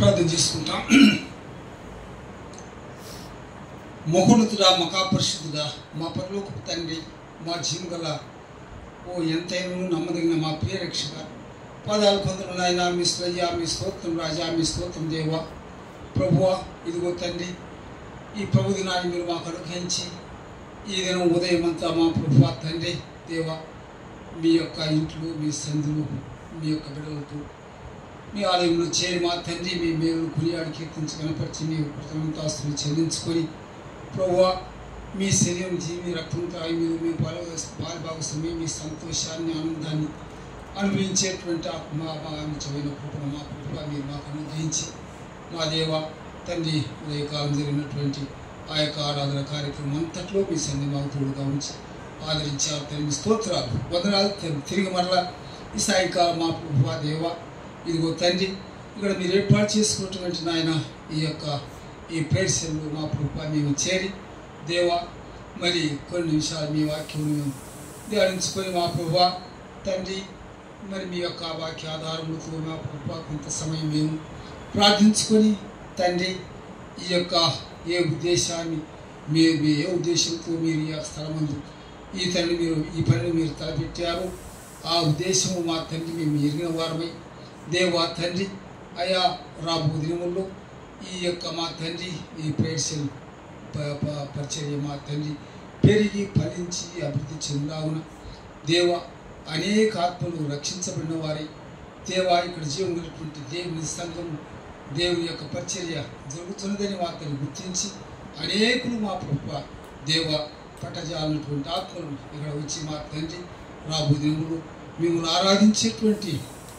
ప్రార్థన చేసుకుంటాం. మహోన్నతుడా, మహాపరిశుద్ధుడా, మా పరలోకపు తండ్రి, మా జీవగల ఓ ఎంతైనా నమ్మదగిన మా ప్రియ రక్షక, పాదాలు పొందడం నాయన, మీ శ్రయ్య, మీ స్తోత్రం రాజా, మీ స్తోత్రం దేవా. ప్రభువా, ఇదిగో తండ్రి, ఈ ప్రభు దినాన్ని మీరు మాకు అనుగ్రహించి ఈ దినం ఉదయం అంతా మా ప్రభువా తండ్రి దేవా, మీ యొక్క ఇంట్లో, మీ సందులు, మీ యొక్క బిడ్డలతో మీ ఆలయంలో చేరి మా తండ్రి మీ మేలు కొనియాడి కీర్తించి కనపరిచి మీ కృతజ్ఞతాస్తులు చెల్లించుకొని ప్రభువా, మీ శరీరం మీ రక్తంతో మీరు మీ పాలుభాగస్వామి మీ సంతోషాన్ని ఆనందాన్ని అనుభవించేటువంటి ఆత్మచమైన కృపను మా కృప మీరు మాకు అనుగ్రహించి మా దేవ తండ్రి ఉదయకాలం జరిగినటువంటి ఆ యొక్క ఆరాధన కార్యక్రమం అంతట్లో మీ సన్ని మాకు తోడుగా ఉంచి ఆదరించారు తండ్రి. స్తోత్రాలు, వందనాలు. తిరిగి మరలా ఈ సాయంకాలం మా ప్రభువా దేవ, ఇదిగో తండ్రి, ఇక్కడ మీరు ఏర్పాటు చేసుకున్నటువంటి నాయన ఈ ప్రేయర్స్లో మా ప్రభువా మేము చేరి దేవా, మరి కొన్ని నిమిషాలు మీ వాక్యం మేము ధ్యానించుకొని మా ప్రభువా తండ్రి, మరి మీ యొక్క వాక్య ఆధారములతో మా ప్రభువా కొంత సమయం మేము ప్రార్థించుకొని తండ్రి, ఈ యొక్క ఏ ఉద్దేశాన్ని ఏ ఉద్దేశంతో మీరు ఈ స్థలమందు ఈ తండ్రి మీరు ఈ పనిని మీరు తలపెట్టారు, ఆ ఉద్దేశము మా తండ్రి మేము ఎరిగిన వారమై దేవా తండ్రి, అయా రాబో దినముల్లో ఈ యొక్క మా తండ్రి ఈ ప్రేయర్స్ పరిచర్య మా తండ్రి పెరిగి ఫలించి అభివృద్ధి చెందావున దేవ, అనేక ఆత్మలు రక్షించబడిన వారి దేవా, ఇక్కడ జీవనటువంటి దేవుని సంఘం దేవుని యొక్క పరిచర్య జరుగుతున్నదని వారిని గుర్తించి అనేకులు మా ప్రభువా దేవ పట్టజాలన్నటువంటి ఆత్మలు ఇక్కడ వచ్చి మా తండ్రి రాబో దినములు మిమ్మల్ని ఆరాధించేటువంటి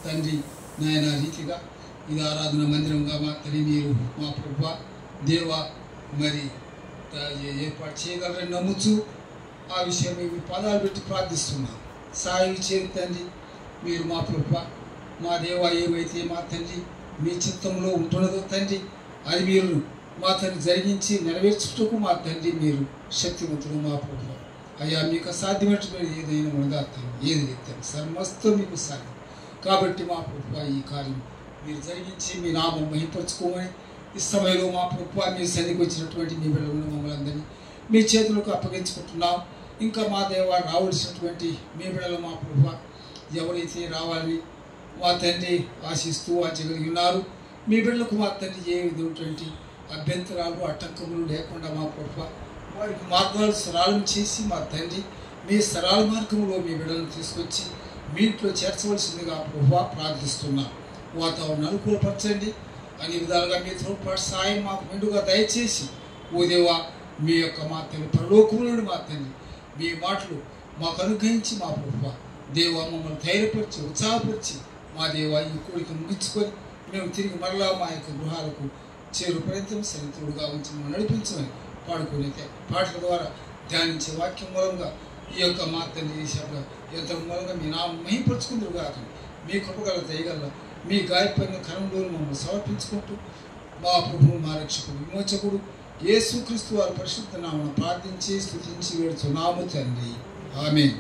తండ్రి నాయన రీతిగా ఇది ఆరాధన మందిరంగా మా తండ్రి మీరు మా ప్రభువా దేవ మరి ఏర్పాటు చేయగలరని నమ్ముచు ఆ విషయం మీ పాదాలు పెట్టి ప్రార్థిస్తున్నాం. సాయం చేయండి తండ్రి. మీరు మా ప్రభువా మా దేవ ఏమైతే మా తండ్రి మీ చిత్తంలో ఉంటున్నదో తండ్రి, అది మీరు మా తండ్రి జరిగించి నెరవేర్చుటకు మా తండ్రి మీరు శక్తివంతుడు మా ప్రభువా. అయ్యా, మీకు అసాధ్యమైనటువంటి ఏదైనా ఉండదా తండ్రి, ఏది లేదు సమస్తం మీకు సాధ్యం. కాబట్టి మా ప్రభువా ఈ కార్యం మీరు జరిగించి మీ నామం మహింపరచుకోమని ఈ సమయంలో మా ప్రభువా మీ సన్నిధికి వచ్చినటువంటి మీ బిడ్డలను మమ్మల్ని అందరినీ మీ చేతులకు అప్పగించుకుంటున్నాం. ఇంకా మా దేవ రావాల్సినటువంటి మీ బిడ్డలు మా ప్రభువా ఎవరైతే రావాలని మా తండ్రి ఆశిస్తూ ఆచగలిగి ఉన్నారు, మీ బిడ్డలకు మా తండ్రి ఏ విధమైనటువంటి అభ్యంతరాలు ఆటంకములు లేకుండా మా ప్రభువా వారికి మార్గాలు సరళం చేసి మా తండ్రి మీ సరళ మార్గంలో మీ బిడ్డలను తీసుకొచ్చి మీ ఇంట్లో చేర్చవలసిందిగా ప్రభువా ప్రార్థిస్తున్నాం. వాతావరణం అనుకూలపరచండి, అన్ని విధాలుగా మీ తోడ్పాటు సాయం మాకు మెండుగా దయచేసి ఓ దేవా మీ యొక్క మా తండ్రి పరలోకములను మా తండ్రి మీ మాటలు మాకు అనుగ్రహించి మా ప్రభువా దేవా మమ్మల్ని ధైర్యపరిచి ఉత్సాహపరిచి మా దేవా ఈ కోరిక ముగించుకొని మేము తిరిగి మరలా మా యొక్క గృహాలకు చేరు ప్రయత్నం సరితుడుగా ఉంచి మనం నడిపించమని పాడుకునే పాటల ద్వారా ధ్యానించే వాక్యం మూలంగా ఈ యొక్క మా తండ్రి యంత్రం మూలంగా మీ నామం మహింపరుచుకుందరు కాక మీ కృపగల దయగల మీ గాయపడిన కరంలో మమ్మల్ని సమర్పించుకుంటూ మా ప్రభువు మా రక్షకుడు విమోచకుడు యేసుక్రీస్తు వారి పరిశుద్ధ నామమున ప్రార్థించి స్తుతించి వేడుచున్నాము తండ్రి, ఆమేన్.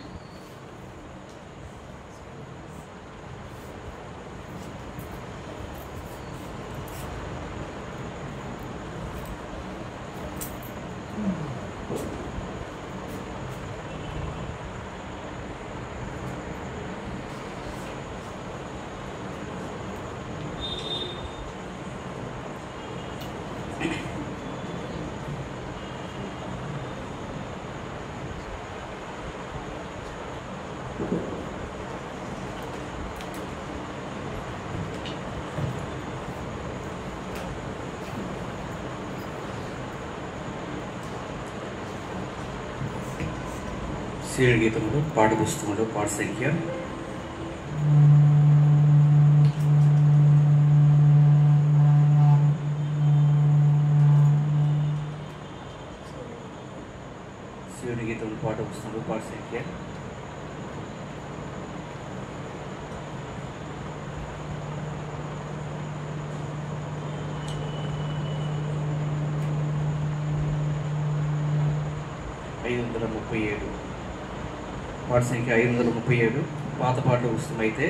శ్రీల గీతములు పాట పుస్తకములు పాట సంఖ్య 537 పాట సంఖ్య 537 పాత పాటల పుస్తకం అయితే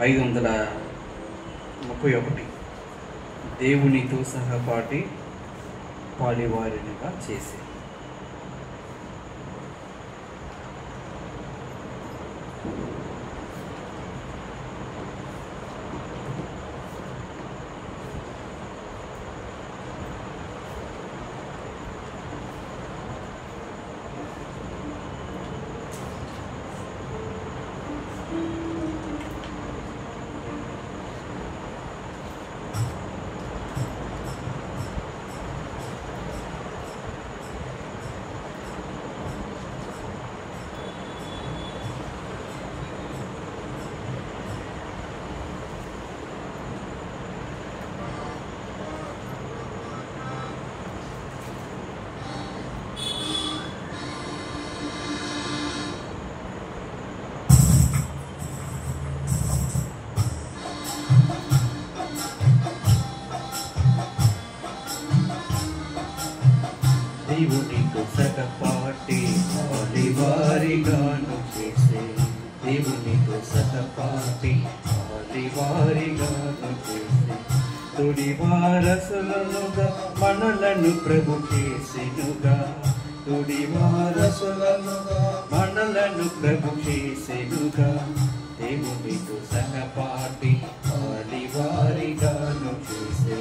538 31 దేవునితో సహపాటి పాలివారినిగా చేసి. దేవునితో సహపాటి పాలివారిగాను చేసే. దేవునితో సహపాటి పాలివారిగాను చేసే. తొలి వారసులనుగా మనలను ప్రభు చేసెనుగా. తొలి వారసులనుగా మనలను ప్రభు చేసెనుగా. దేవునితో సహపాటి పాలివారిగాను చేసే.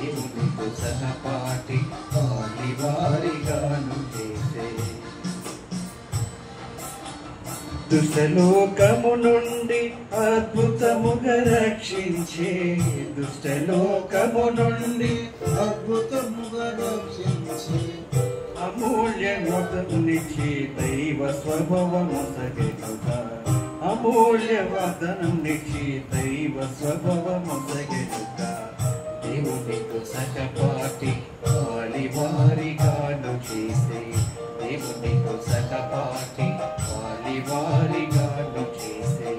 దేవునితో సహపాటి పాలివారిగాను చేసే. దుష్టలోకము నుండి అద్భుతముగా రక్షించే. దుష్టలోకము నుండి అద్భుతముగా రక్షించే. అమూల్యమునిచ్చి దైవ స్వభావము సగెనుగా. అమూల్యవదనం నిచ్చి దైవ స్వభావము సగెనుగా. దేవునితో సహపాటి పాలివారిగాను చేసే. దేవునితో సహపాటి పాలివారిగాను చేసే.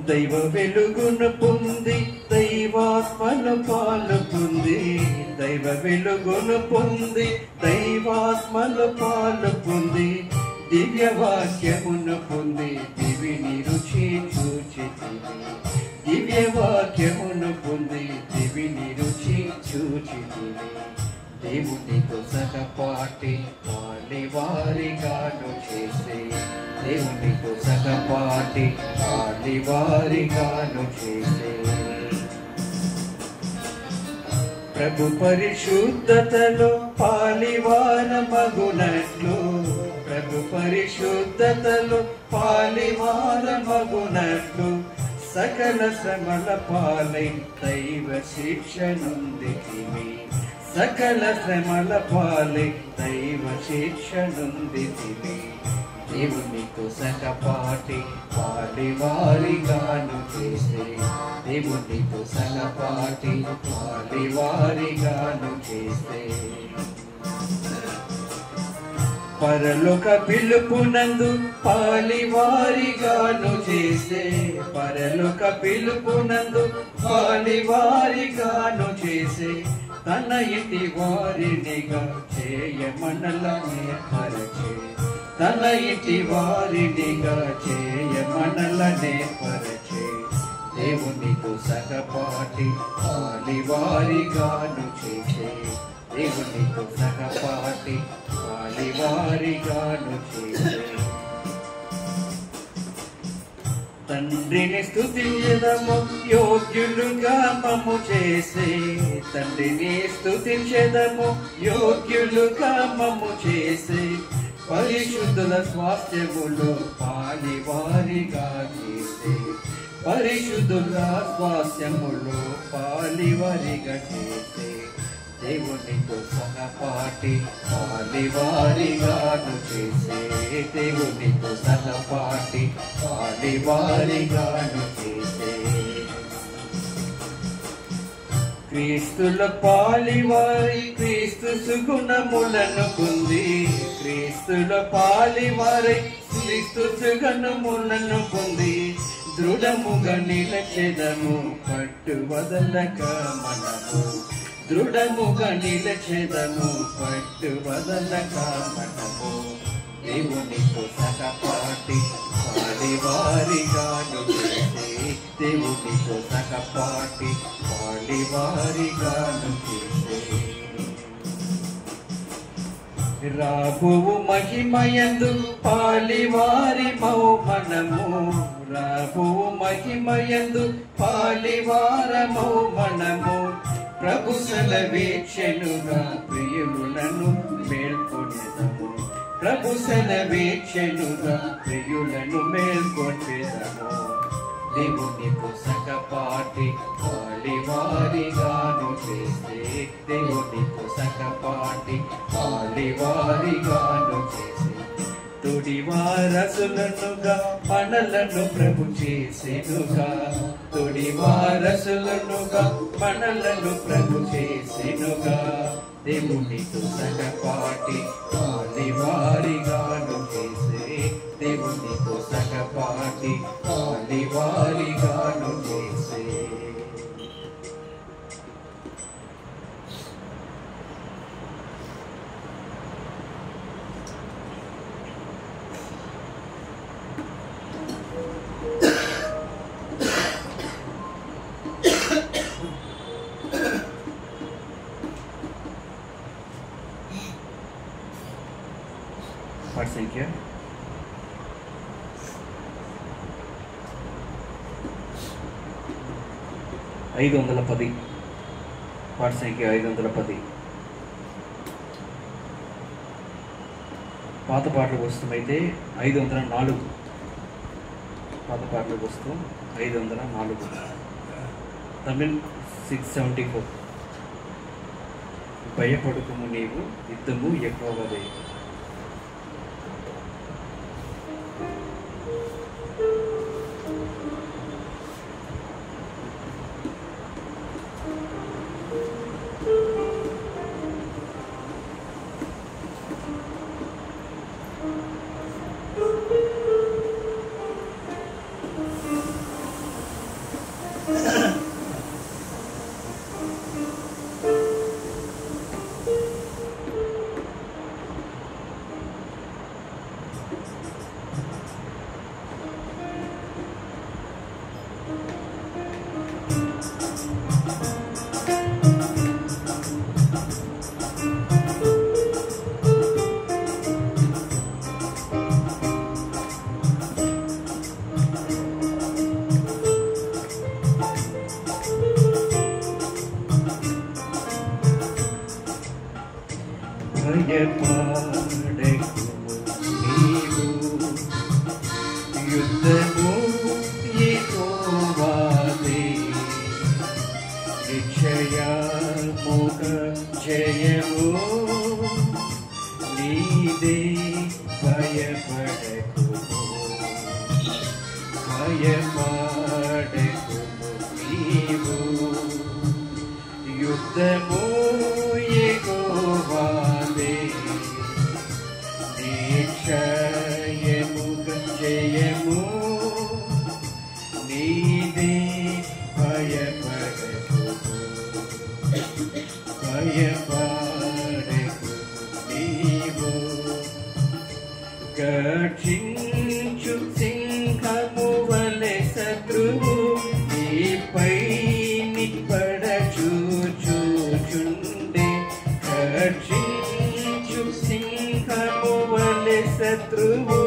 దైవ వెలుగును పొంది దైవాత్మను పాలు పొంది. దైవ వెలుగును పొంది దైవాత్మను పాలు పొంది. దివ్య వాక్యమును పొంది దివిని రుచి చూచితివి. దివ్య వాక్యమును పొంది దివిని రుచి చూచితివి. దేవునితో సహపాటి పాలివారిగాను చేసే. దేవునితో సహపాటి పాలివారిగాను చేసే. ప్రభు పరిశుద్ధతలో పాలివారమగునట్లు. ప్రభు పరిశుద్ధతలో పాలివారమగునట్లు. సకల శ్రమల పాలై దైవ శిక్ష నొందితివి. సకల శ్రమల పాలై దైవ శిక్ష నొందితివి. దేవునితో సహపాటి పాలివారిగాను చేసే. దేవునితో సహపాటి పాలివారిగాను చేసే. పరలోక పిలుపునందు పాలివారిగాను చేసే. పరలోక పిలుపునందు పాలివారిగాను చేసే. తన ఇంటి వారినిగా చేయమనల నేర్పరచే. తన ఇంటి వారినిగా చేయమనల నేర్పరచే. దేవునితో సహపాటి పాలివారిగాను చేసే. దేవునితో సహపాటి పాలివారిగాను చేసే. తండ్రిని స్తుతించెదము యోగ్యులుగా మమ్ము చేసే. తండ్రిని స్తుతించెదము యోగ్యులుగా మమ్ము చేసే. పరిశుద్ధుల స్వాస్థ్యములో పాలివారిగా చేసే. పరిశుద్ధుల స్వాస్థ్యములో పాలివారిగా చేసే. దేవునితో సహపాటి పాలివారిగాను చేసే. దేవునితో సహపాటి పాలివారిగాను చేసే. క్రీస్తుల పాలివారి క్రీస్తు సుగుణములను పొంది. క్రీస్తుల పాలివారి క్రీస్తు సుగుణములను పొంది. దృఢముగా నిలచెదము పట్టు వదలక మనము. దృఢముగా నిలచెదము పట్టు వదలక మనము. దేవునితో సహపాటి పాలివారిగాను చేసే. దేవునితో సహపాటి పాలివారిగాను చేసే రాబోవు మహిమయందు పాలివారిమౌ మనము రాబోవు మహిమయందు పాలివారమౌ మనము ప్రభు సెలవీక్షలుగా ప్రియులను మేల్కొనేదము ప్రభు సెలవీక్షలుగా ప్రియులను మేల్కొనేదము దేవునితో సహపాటి పాలివారిగాను చేసే దేవునితో సహపాటి పాలివారిగాను చేసే తొడి వారసులనుగా మనలను ప్రభు చేసెనుగా తొడి వారసులనుగా మనలను ప్రభు చేసెనుగా దేవునితో సహపాటి పాలివారిగాను చేసే దేవునితో సహపాటి పాలివారిగాను చేసే పాఠ సంఖ్య 510 పాఠ సంఖ్య 510 పాత పాటల పుస్తకం అయితే 504 పాత పాటల పుస్తకం 504 తమిళ్ 674 భయపడుకుము నీవు యుద్ధము ఎక్కువదే యుద్ధము యెహోవాదే నిశ్చయముగ జయము నీదే భయపడకుము నీవు యుద్ధము యెహోవాదే నిశ్చయముగ జయము నీదే భయపడకుము నీవు గర్జించు సింహము వలె శత్రువు నీపై నిపడచూచుచుండే గర్జించు సింహము వలె శత్రువు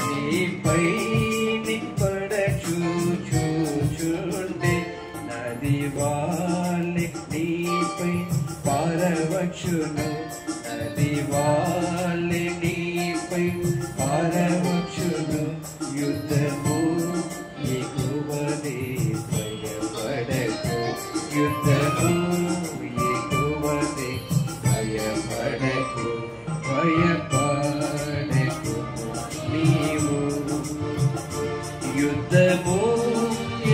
నీపై నిపడచూచుచుండే నది వాలె నీపై పారవచ్చును నది వాలె నీపై పారవచ్చును యుద్ధము ఎక్కువదే భయపడకు యుద్ధము ఎక్కువదే భయపడకు నీవు యుద్ధము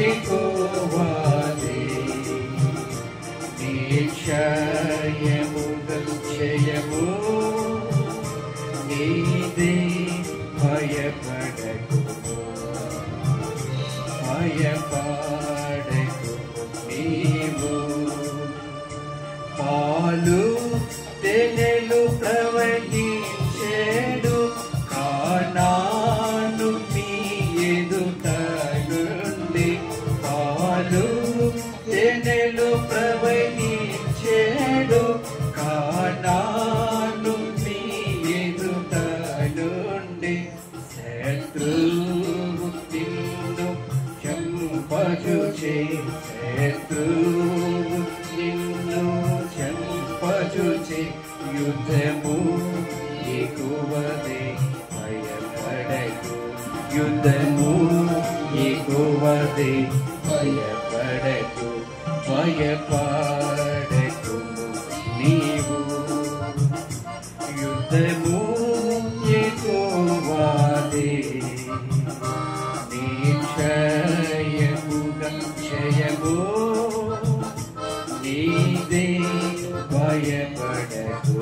ఎక్కువదే నిశ్చయముగ జయము నీదే భయపడకు నీవు పాలు తెనెలు ప్రవహించెడు కానాను మీ ఎదుట నుండి చంపజుచే శత్రువు నిన్ను చంపజుచే యుద్ధము ఎక్కువదే భయపడకు యుద్ధము ఎక్కువదే భయపడకు భయపడకు నీవు యుద్ధము ఎక్కువదే నిశ్చయముగా జయము నీదే భయపడకు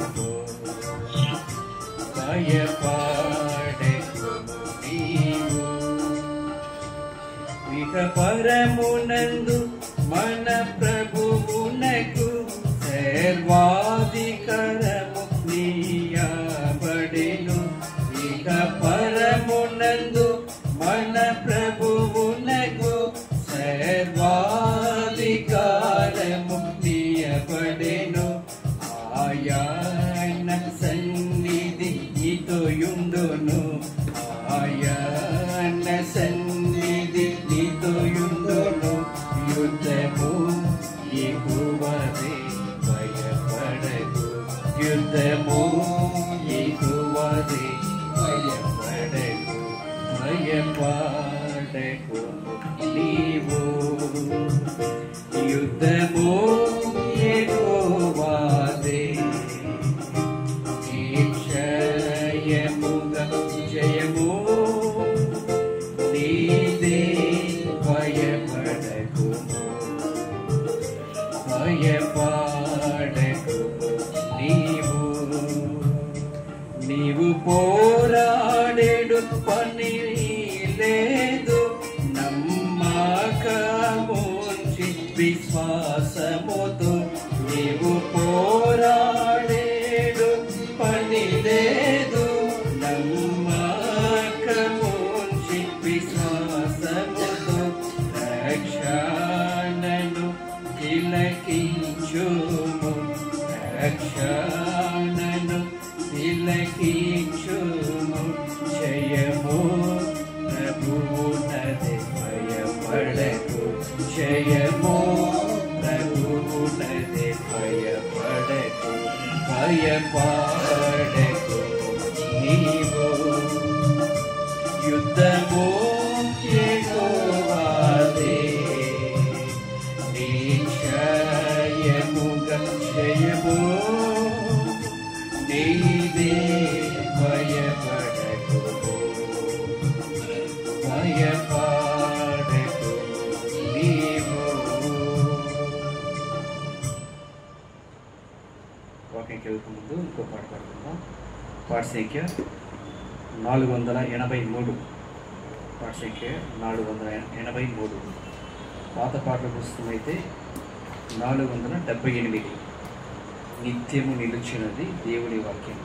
భయపడకు నీవు ఇక పరమునందు మన ప్రభువునకు సర్వాధికారము నీయబడెను ఇక పరమునందు మన ప్రభువునకు సర్వాధికారము నీయబడెను ఆయన సన్నిధి నీతోయుండును ఆయన సన్నిధి నీతోయుండును యుద్ధము ఎక్కువదే భయపడకు యుద్ధము ఎక్కువదే భయపడకు భయపడకు నీవు యుద్ధము ఎక్కువదే నిశ్చయముగా జయము నీదే భయపడకు భయపడకు నీవు పోరాడేడు పని లేదు నమ్మకముంచి విశ్వాసముతో నీవు పోరాడేడు పని లేదు నమ్మకముంచి విశ్వాసముతో రక్షణను తిలకించుము రక్షణను తిలకించుము జయము ప్రభువునదే భయపడకు జయము ప్రభువునదే భయపడకు భయపడకు నీవు యుద్ధము ఎక్కువదే నిశ్చయముగా జయము నీదే భయపడకు భయపడకు నీవు వాక్యంకి వెళ్తూ ముందు ఇంకో పాట పాడుకుందాం పాట సంఖ్య 483 పాట సంఖ్య 483 పాత పాటల పుస్తకం అయితే 478 నిత్యము నిలుచున్నది దేవుని వాక్యం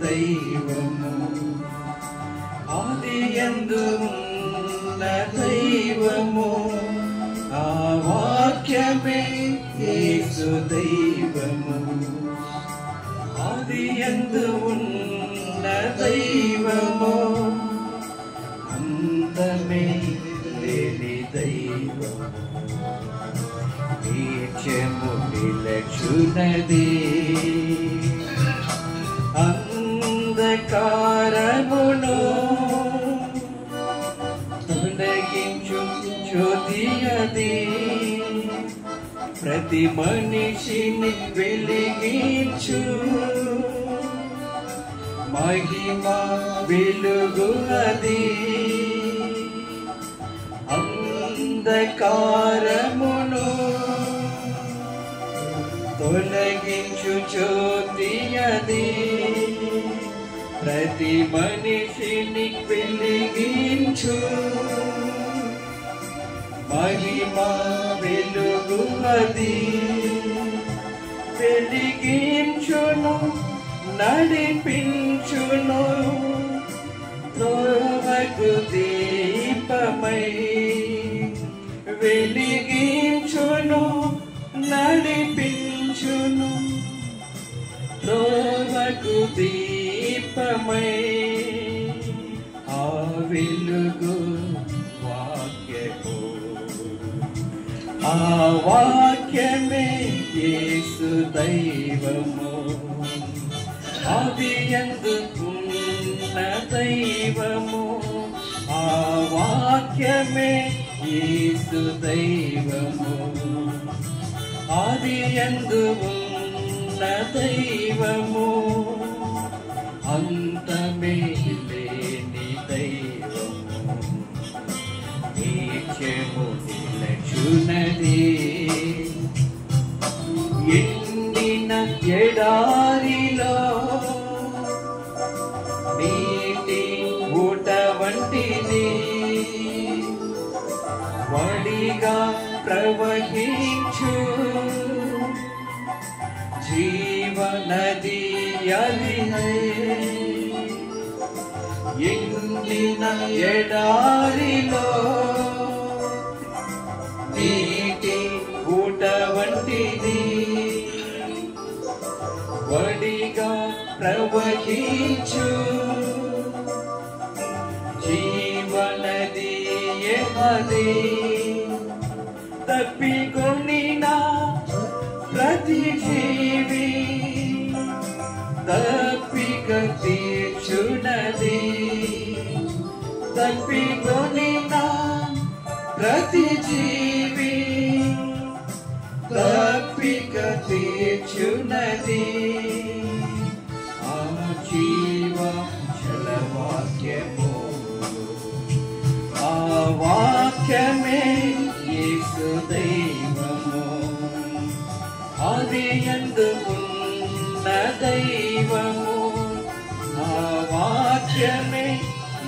దైవము ఆదియందు ఉన్న దైవము ఆ వాక్యమే యేసు దైవము ఆదియందు ఉన్న దైవము అంతమే లేని దైవము నిత్యము నిలచున్నది అంధకారమును తొలగించు జ్యోతి అది ప్రతి మనిషిని వెలిగించు మహిమ వెలుగు అది అంధకారమును తొలగించు జ్యోతి అది ప్రతి మనిషిని వెలిగించు మహిమ వెలుగు అది వెలిగించును నడిపించును త్రోవకు దీపమై వెలిగించును నడిపించును త్రోవకు దీపమై ఆ వెలుగు వాక్యము ఆ వాక్యమే యేసు దైవము ఆదియందు ఉన్న దైవము ఆ వాక్యమే యేసు దైవము ఆదియందు ఉన్న దైవము అంతమే లేని దైవము నిత్యము నిలచున్నది ఎండిన ఎడారిలో నీటి ఊట వంటిది వడిగా ప్రవహించు జీవనది అది ఎండిన ఎడారిలో నీటి ఊట వంటిది వడిగా ప్రవహించు జీవనది అది తప్పికొనిన ప్రతి జీవి తప్పిక తీర్చునది తప్పికొనిన ప్రతి జీవి తప్పిక తీర్చునది ఆ జీవ జలవాక్యము ఆ వాక్యమే యేసు దైవము ఆదియందు ఉన్న దైవము ఆ వాక్యమే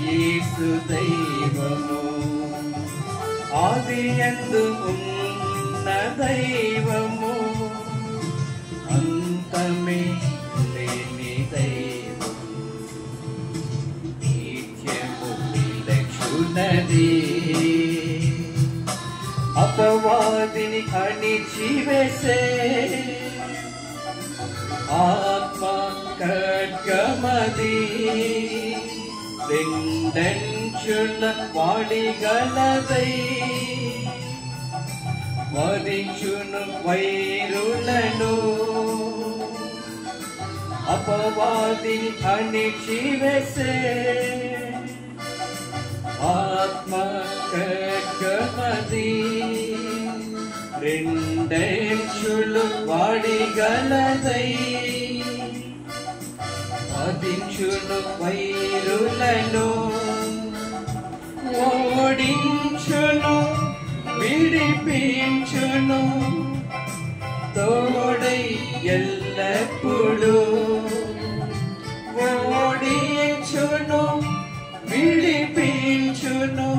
యేసు దైవము ఆదియందు ఉన్న దైవము అంతమే లేని దైవము నిత్యము నిలచున్నది అపవాదిని అణిచివేసే ఆత్మ ఖడ్గమది రెండంచుల వాడిగలదై వధించును వైరులను అపవాదిని అణిచివేసే ఆత్మ ఖడ్గమది రెండంచులు వాడిగలదై వధించును వైరులను ఓడించును విడిపించును తోడై ఎల్లప్పుడూ ఓడించును విడిపించును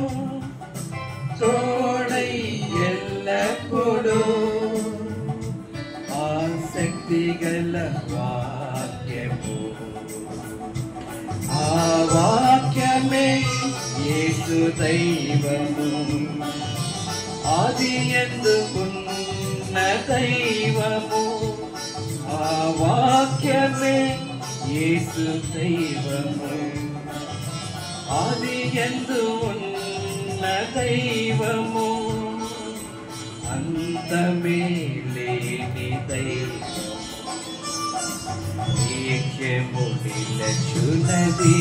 తోడై ఎల్లప్పుడూ ఆసక్తి గల వాక్యము యేసు దైవము ఆదియందు ఉన్న దైవము ఆ వాక్యమే యేసు దైవము ఆదియందు ఉన్న దైవము అంతమే లేని దైవము నిత్యము నిలచున్నది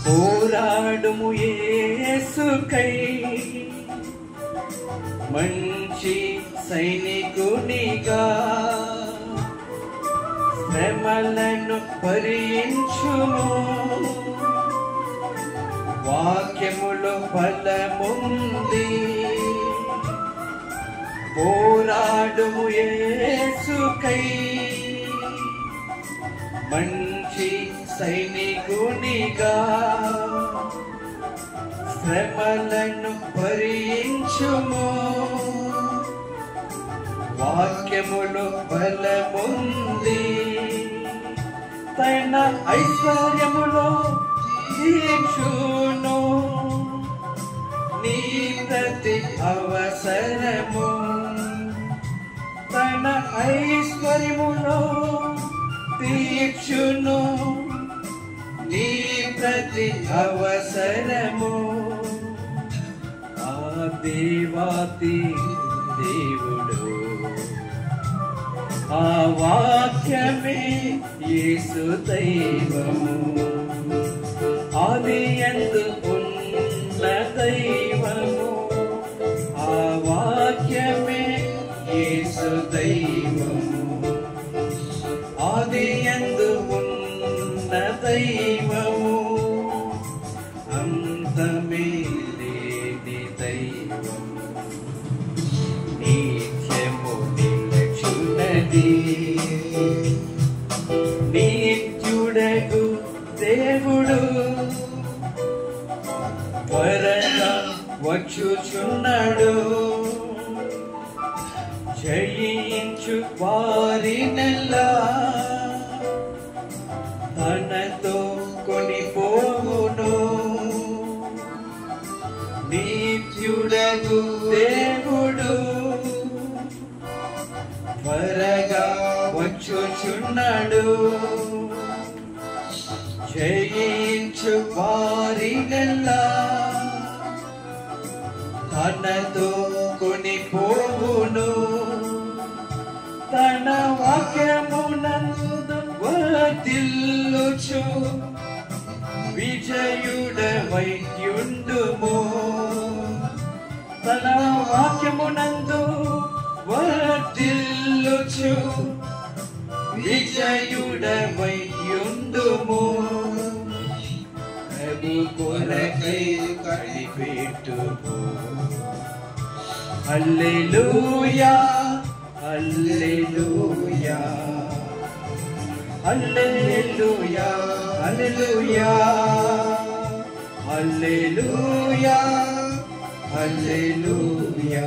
పోరాడుము యేసుకై మంచి సైనికునిగా శ్రమలను భరించుము వాక్యములో బలముంది పోరాడుము యేసుకై మంచి సైనికునిగా శ్రమలను భరించుము వాక్యములో బలముంది తన ఐశ్వర్యములో దీక్షును నీ ప్రతి అవసరము తన ఐశ్వర్యములో దీక్షును నీ ప్రతి అవసరము ఆ దేవాతి దేవుడు ఆ వాక్యమే యేసు దైవము ఆదియందు ఉన్న దైవము ఆ వాక్యమే యేసు దైవము ఆదియందు ఉన్న దైవము అంతమే లేని దైవము నిత్యము నిలచున్నది నిత్యుడగు దేవుడు త్వరగా వచ్చుచున్నాడు జయించు వారినెల్లా తనతో కొనిపోవును నిత్యుడగు దేవుడు త్వరగా వచ్చుచున్నాడు జయించు వారినెల్లా తనతో కొనిపోవును తన వాక్యమునందు వర్ధిల్లుచు విజయుడవై యుండుము తన వాక్యమునందు వర్ధిల్లుచు విజయుడవై యుండుము ప్రభు కొరకై కనిపెట్టుము హల్లెలూయా హల్లెలూయా హల్లెలూయా హల్లెలూయా హల్లెలూయా హల్లెలూయా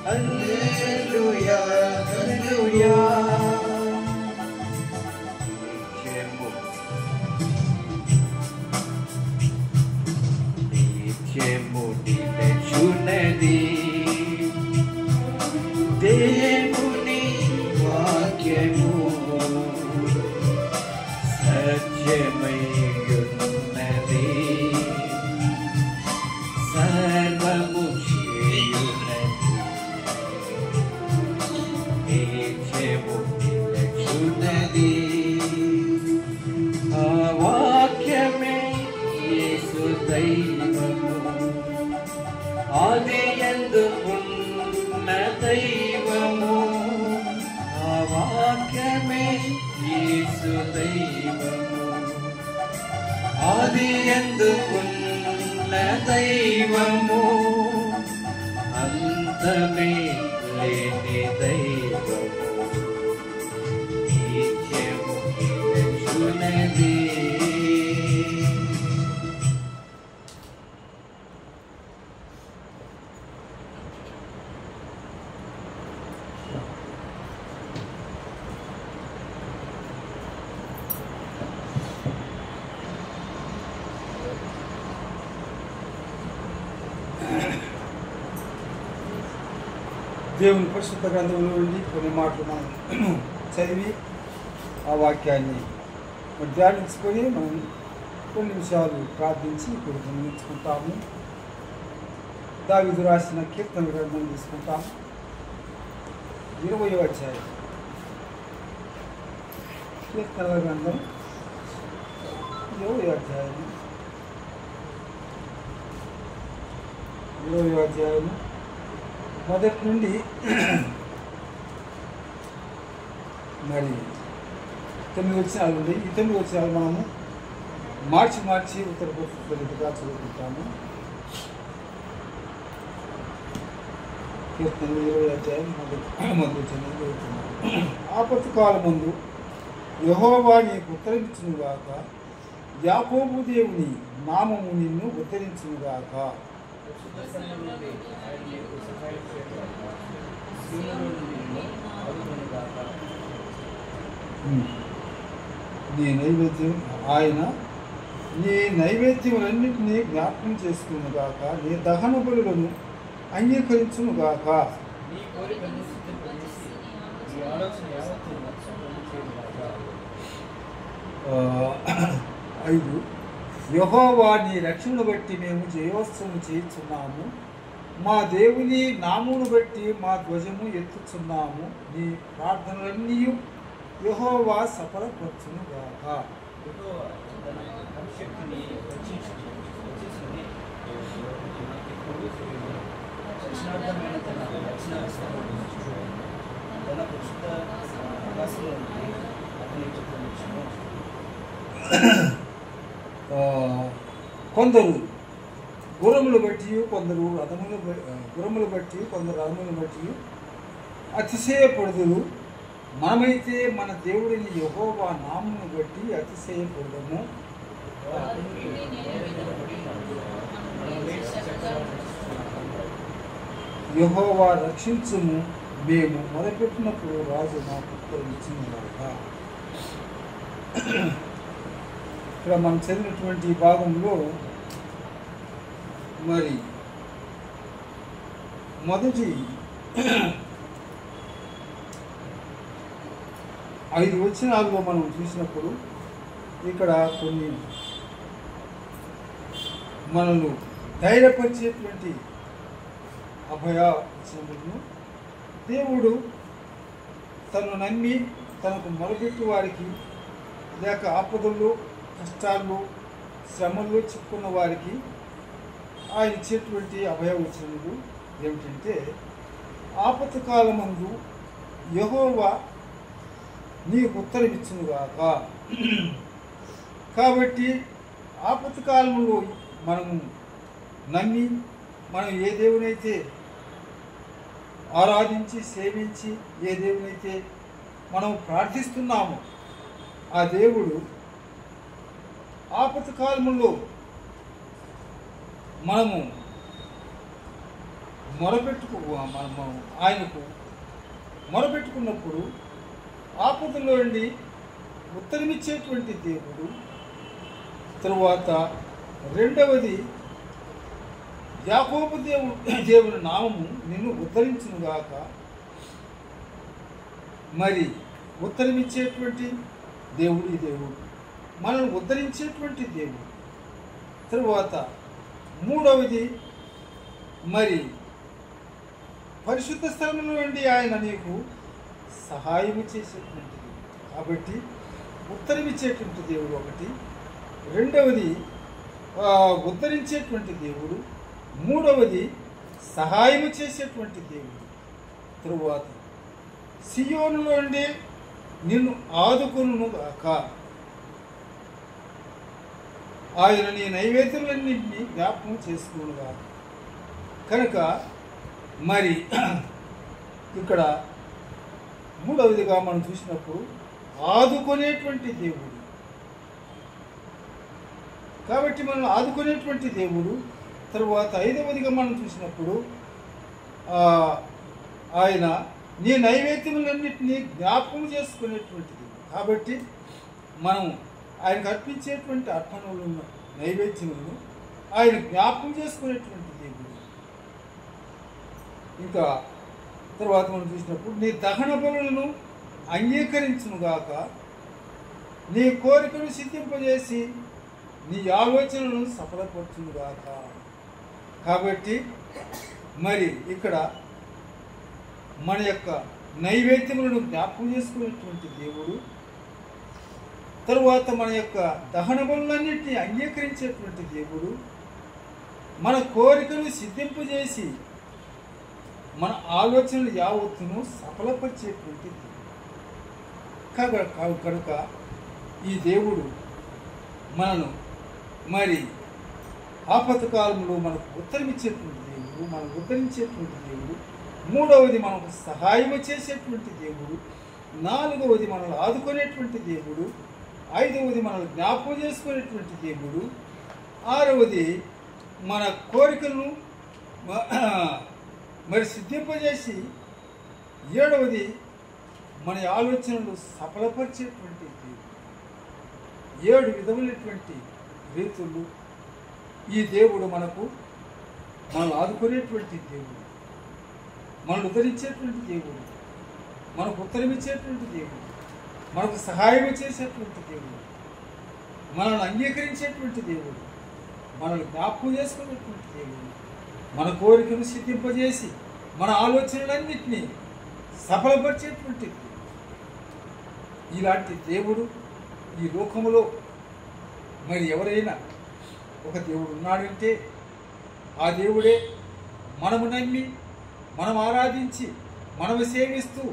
హల్లెలూయా హల్లెలూయా నిత్యము నిలచున్నది దేవుని వాక్యము సత్యమై ఉన్నది సర్వము చేయున్నది నిత్యము నిలచున్నది ఆ వాక్యమే యేసు దైవము ఆదియందు ఉన్న దైవము ఆ వాక్యమే యేసు దైవము ఆదియందు ఉన్న దైవము అంతమే లేని దైవము నిత్యము నిలచున్నది దేవుని పరిశుద్ధ గ్రంథంలో నుండి కొన్ని మాటలు మనం చదివి ఆ వాక్యాన్ని ధ్యానించుకొని మనం కొన్ని నిమిషాలు ప్రార్థించి ఇప్పుడు గమనించుకుంటాము. దావీదు రాసిన కీర్తన గ్రంథం తీసుకుంటాము. 20వ అధ్యాయం కీర్తనల గ్రంథం 20వ అధ్యాయం 20వ అధ్యాయం మొదటి నుండి మరి 9 వచనాలు ఉంది. ఈ 9 వచనాలు మనము మార్చి ఉత్తర ప్రతిగా చదువుకుంటాము. కీర్తన 20వ అధ్యాయం మొదటి వచనం చదువుతున్నాము. ఆపత్తు కాలమందు యెహోవా నీకు ఉత్తరించునుగాక, యాకోబు దేవుని నామము నిన్ను ఉద్ధరించునుగాక. నీ నైవేద్యం ఆయన నీ నైవేద్యములన్నింటినీ జ్ఞాపకం చేసుకునుగాక, నీ దహన బలులను అంగీకరించునుగాక. 5 యెహోవా నీ రక్షణను బట్టి మేము జయోత్సవం చేయుచున్నాము, మా దేవుని నామమును బట్టి మా ధ్వజము ఎత్తుచున్నాము. నీ ప్రార్థనలన్నీ యెహోవా సఫలపరచునుగాక. కొందరు గుర్రములు బట్టి, కొందరు గుర్రములు బట్టి, కొందరు రథములు బట్టి అతిశయపడుదురు. మనమైతే మన దేవుడిని యెహోవా నామమును బట్టి అతిశయపడము. యెహోవా రక్షించుము, మేము మొదలుపెట్టినప్పుడు రాజు మాకు ఉత్తరమిచ్చునుగాక. ఇక్కడ మనం చదివినటువంటి భాగంలో మరి మొదటి 5 వచనాల్లో మనం చూసినప్పుడు ఇక్కడ కొన్ని మనల్ని ధైర్యపరిచేటువంటి అభయ వచనములను దేవుడు తను నమ్మి తనకు మొరపెట్టు వారికి, లేక ఆపదల్లో, కష్టాల్లో, శ్రమల్లో చిక్కున్న వారికి ఆయన ఇచ్చేటువంటి అభయ వచనములు ఏమిటంటే, ఆపత్తి కాలమందు యెహోవా నీకు ఉత్తరమిచ్చునుగాక. కాబట్టి ఆపత్తి కాలంలో మనము నమ్మి మనం ఏ దేవునైతే ఆరాధించి సేవించి, ఏ దేవునైతే మనం ప్రార్థిస్తున్నామో ఆ దేవుడు ఆపత్తి కాలంలో మనము ఆయనకు మొరపెట్టుకున్నప్పుడు ఆపదలో నుండి ఉత్తరమిచ్చేటువంటి దేవుడు. తరువాత రెండవది, యాకోబు దేవుని నామము నిన్ను ఉద్ధరించునుగాక. మరి ఉత్తరమిచ్చేటువంటి దేవుడు ఈ దేవుడు, మనల్ని ఉద్ధరించేటువంటి దేవుడు. తరువాత మూడవది, మరి పరిశుద్ధ స్థలంలో నుండి ఆయన నీకు సహాయం చేసేటువంటిది. కాబట్టి ఉత్తరమిచ్చేటువంటి దేవుడు ఒకటి, రెండవది ఉద్ధరించేటువంటి దేవుడు, మూడవది సహాయం చేసేటువంటి దేవుడు. తరువాత సియోనులో నుండి నిన్ను ఆదుకొనుగాక, ఆయన నీ నైవేద్యాలన్నింటినీ జ్ఞాపకం చేసుకునుగాక. కనుక మరి ఇక్కడ మూడవదిగా మనం చూసినప్పుడు ఆదుకునేటువంటి దేవుడు. కాబట్టి మనం ఆదుకునేటువంటి దేవుడు. తరువాత ఐదవదిగా మనం చూసినప్పుడు ఆయన నీ నైవేద్యములన్నింటినీ జ్ఞాపకం చేసుకునేటువంటిది. కాబట్టి మనం ఆయనకు అర్పించేటువంటి అర్పణలు, నైవేద్యములను ఆయన జ్ఞాపకం చేసుకునేటువంటి దేవుడు. ఇంకా తర్వాత మనం చూసినప్పుడు నీ దహన బలులను అంగీకరించునుగాక, నీ కోరికను సిద్ధింపజేసి నీ ఆలోచనలను సఫలపరచునుగాక. కాబట్టి మరి ఇక్కడ మన యొక్క నైవేద్యములను జ్ఞాపకం చేసుకునేటువంటి దేవుడు, తరువాత మన యొక్క దహన బలులన్నింటినీ అంగీకరించేటువంటి దేవుడు, మన కోరికను సిద్ధింపజేసి మన ఆలోచనలు యావత్తును సఫలపరిచేటువంటి దేవుడు. కనుక ఈ దేవుడు మనను మరి ఆపత్కాలంలో మనకు ఉత్తరమిచ్చేటువంటి దేవుడు, మనం ఉద్ధరించేటువంటి దేవుడు. మూడవది మనకు సహాయం చేసేటువంటి దేవుడు. నాలుగవది మనల్ని ఆదుకునేటువంటి దేవుడు. ఐదవది మనల్ని జ్ఞాపకం చేసుకునేటువంటి దేవుడు. ఆరవది మన కోరికలను మరి సిద్ధింపజేసి, ఏడవది మన ఆలోచనలు సఫలపరిచేటువంటి దేవుడు. 7 విధములైనటువంటి రీతులు ఈ దేవుడు మనల్ని ఆదుకునేటువంటి దేవుడు, మనల్ని ఉద్ధరించేటువంటి దేవుడు, మనకు ఉత్తరమిచ్చేటువంటి దేవుడు, మనకు సహాయం చేసేటువంటి దేవుడు, మనల్ని అంగీకరించేటువంటి దేవుడు, మనల్ని జ్ఞాపకం చేసుకునేటువంటి దేవుడు, మన కోరికను సిద్ధింపజేసి మన ఆలోచనలన్నింటినీ సఫలపరిచేటువంటి దేవుడు. ఇలాంటి దేవుడు ఈ లోకములో మరి ఎవరైనా ఒక దేవుడు ఉన్నాడంటే ఆ దేవుడే మనము నమ్మి, మనం ఆరాధించి, మనము సేవిస్తూ,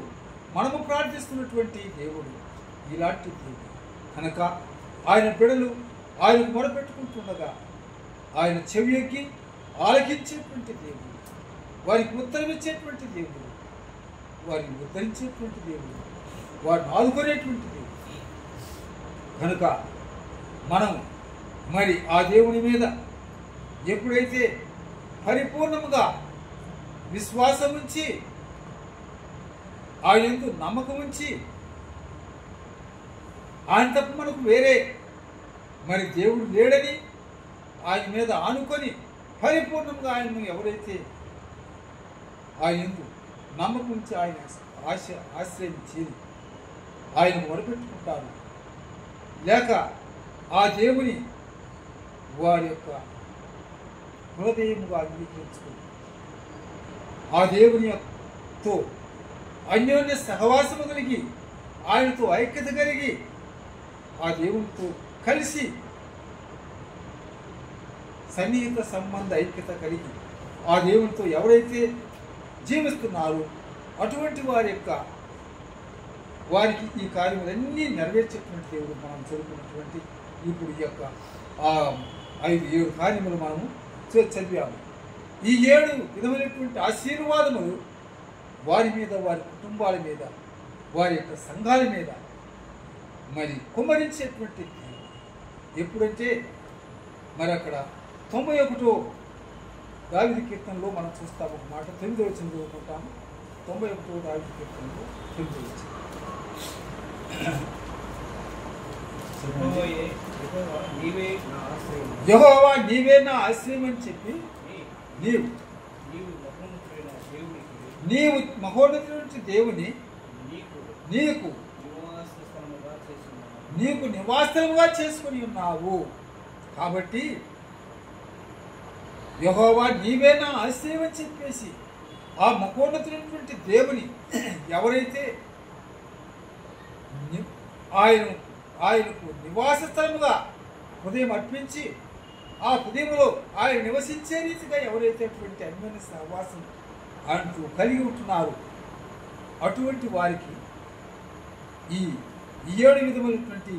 మనము ప్రార్థిస్తున్నటువంటి దేవుడు ఇలాంటి దేవుడు. కనుక ఆయన బిడ్డలు ఆయనకు మొరపెట్టుకుంటుండగా ఆయన చెవియొగ్గి ఆలకించేటువంటి దేవుడు, వారికి ఉత్తరమిచ్చేటువంటి దేవుడు, వారిని ఉద్ధరించేటువంటి దేవుడు, వారిని ఆదుకునేటువంటి దేవుడు. కనుక మనం మరి ఆ దేవుని మీద ఎప్పుడైతే పరిపూర్ణముగా విశ్వాసం ఉంచి, ఆయన యందు నమ్మకం ఉంచి, ఆయన తప్ప మనకు వేరే మరి దేవుడు లేడని ఆయన మీద ఆనుకొని పరిపూర్ణంగా ఆయనను ఎవరైతే ఆయన యందు నమ్మకం ఉంచి ఆయన ఆశ్రయించి ఆయన మొరపెట్టుకుంటారు, లేక ఆ దేవుని వారి యొక్క హృదయముగా అంగీకరించుకుని ఆ దేవునితో అన్యోన్య సహవాసము కలిగి, ఆయనతో ఐక్యత కలిగి, ఆ దేవునితో కలిసి సన్నిహిత సంబంధ ఐక్యత కలిగి ఆ దేవునితో ఎవరైతే జీవిస్తున్నారో అటువంటి వారికి ఈ కార్యములన్నీ నెరవేర్చేటువంటి దేవుడు మనం చదువుకున్నటువంటి ఇప్పుడు ఈ యొక్క 5-7 కార్యములు మనము చదివాము. ఈ 7 విధమైనటువంటి ఆశీర్వాదములు వారి మీద, వారి కుటుంబాల మీద, వారి యొక్క సంఘాల మీద మరి కుమ్మరించేటువంటి ఎప్పుడంటే మరి అక్కడ 91వ దావీదు కీర్తనలో మనం చూస్తాం ఒక మాట. 9వ వచనం చదువుకుంటాము. 91వ దావీదు కీర్తనలో 9వ వచనం. యెహోవా నీవే నా ఆశ్రయం అని చెప్పి నీవు మహోన్నతుడైన దేవుని నీకు నివాసముగా చేసుకుని ఉన్నావు. కాబట్టి యెహోవా నీవే నా ఆశ్రయం అని చెప్పేసి ఆ మహోన్నతుడైనటువంటి దేవుని ఎవరైతే ఆయనకు నివాస స్థలముగా హృదయం అర్పించి ఆ హృదయంలో ఆయన నివసించే రీతిగా ఎవరైతే అటువంటి అన్యోన్య సహవాసం అంటూ కలిగి ఉంటున్నారు అటువంటి వారికి ఈ 7 విధములైనటువంటి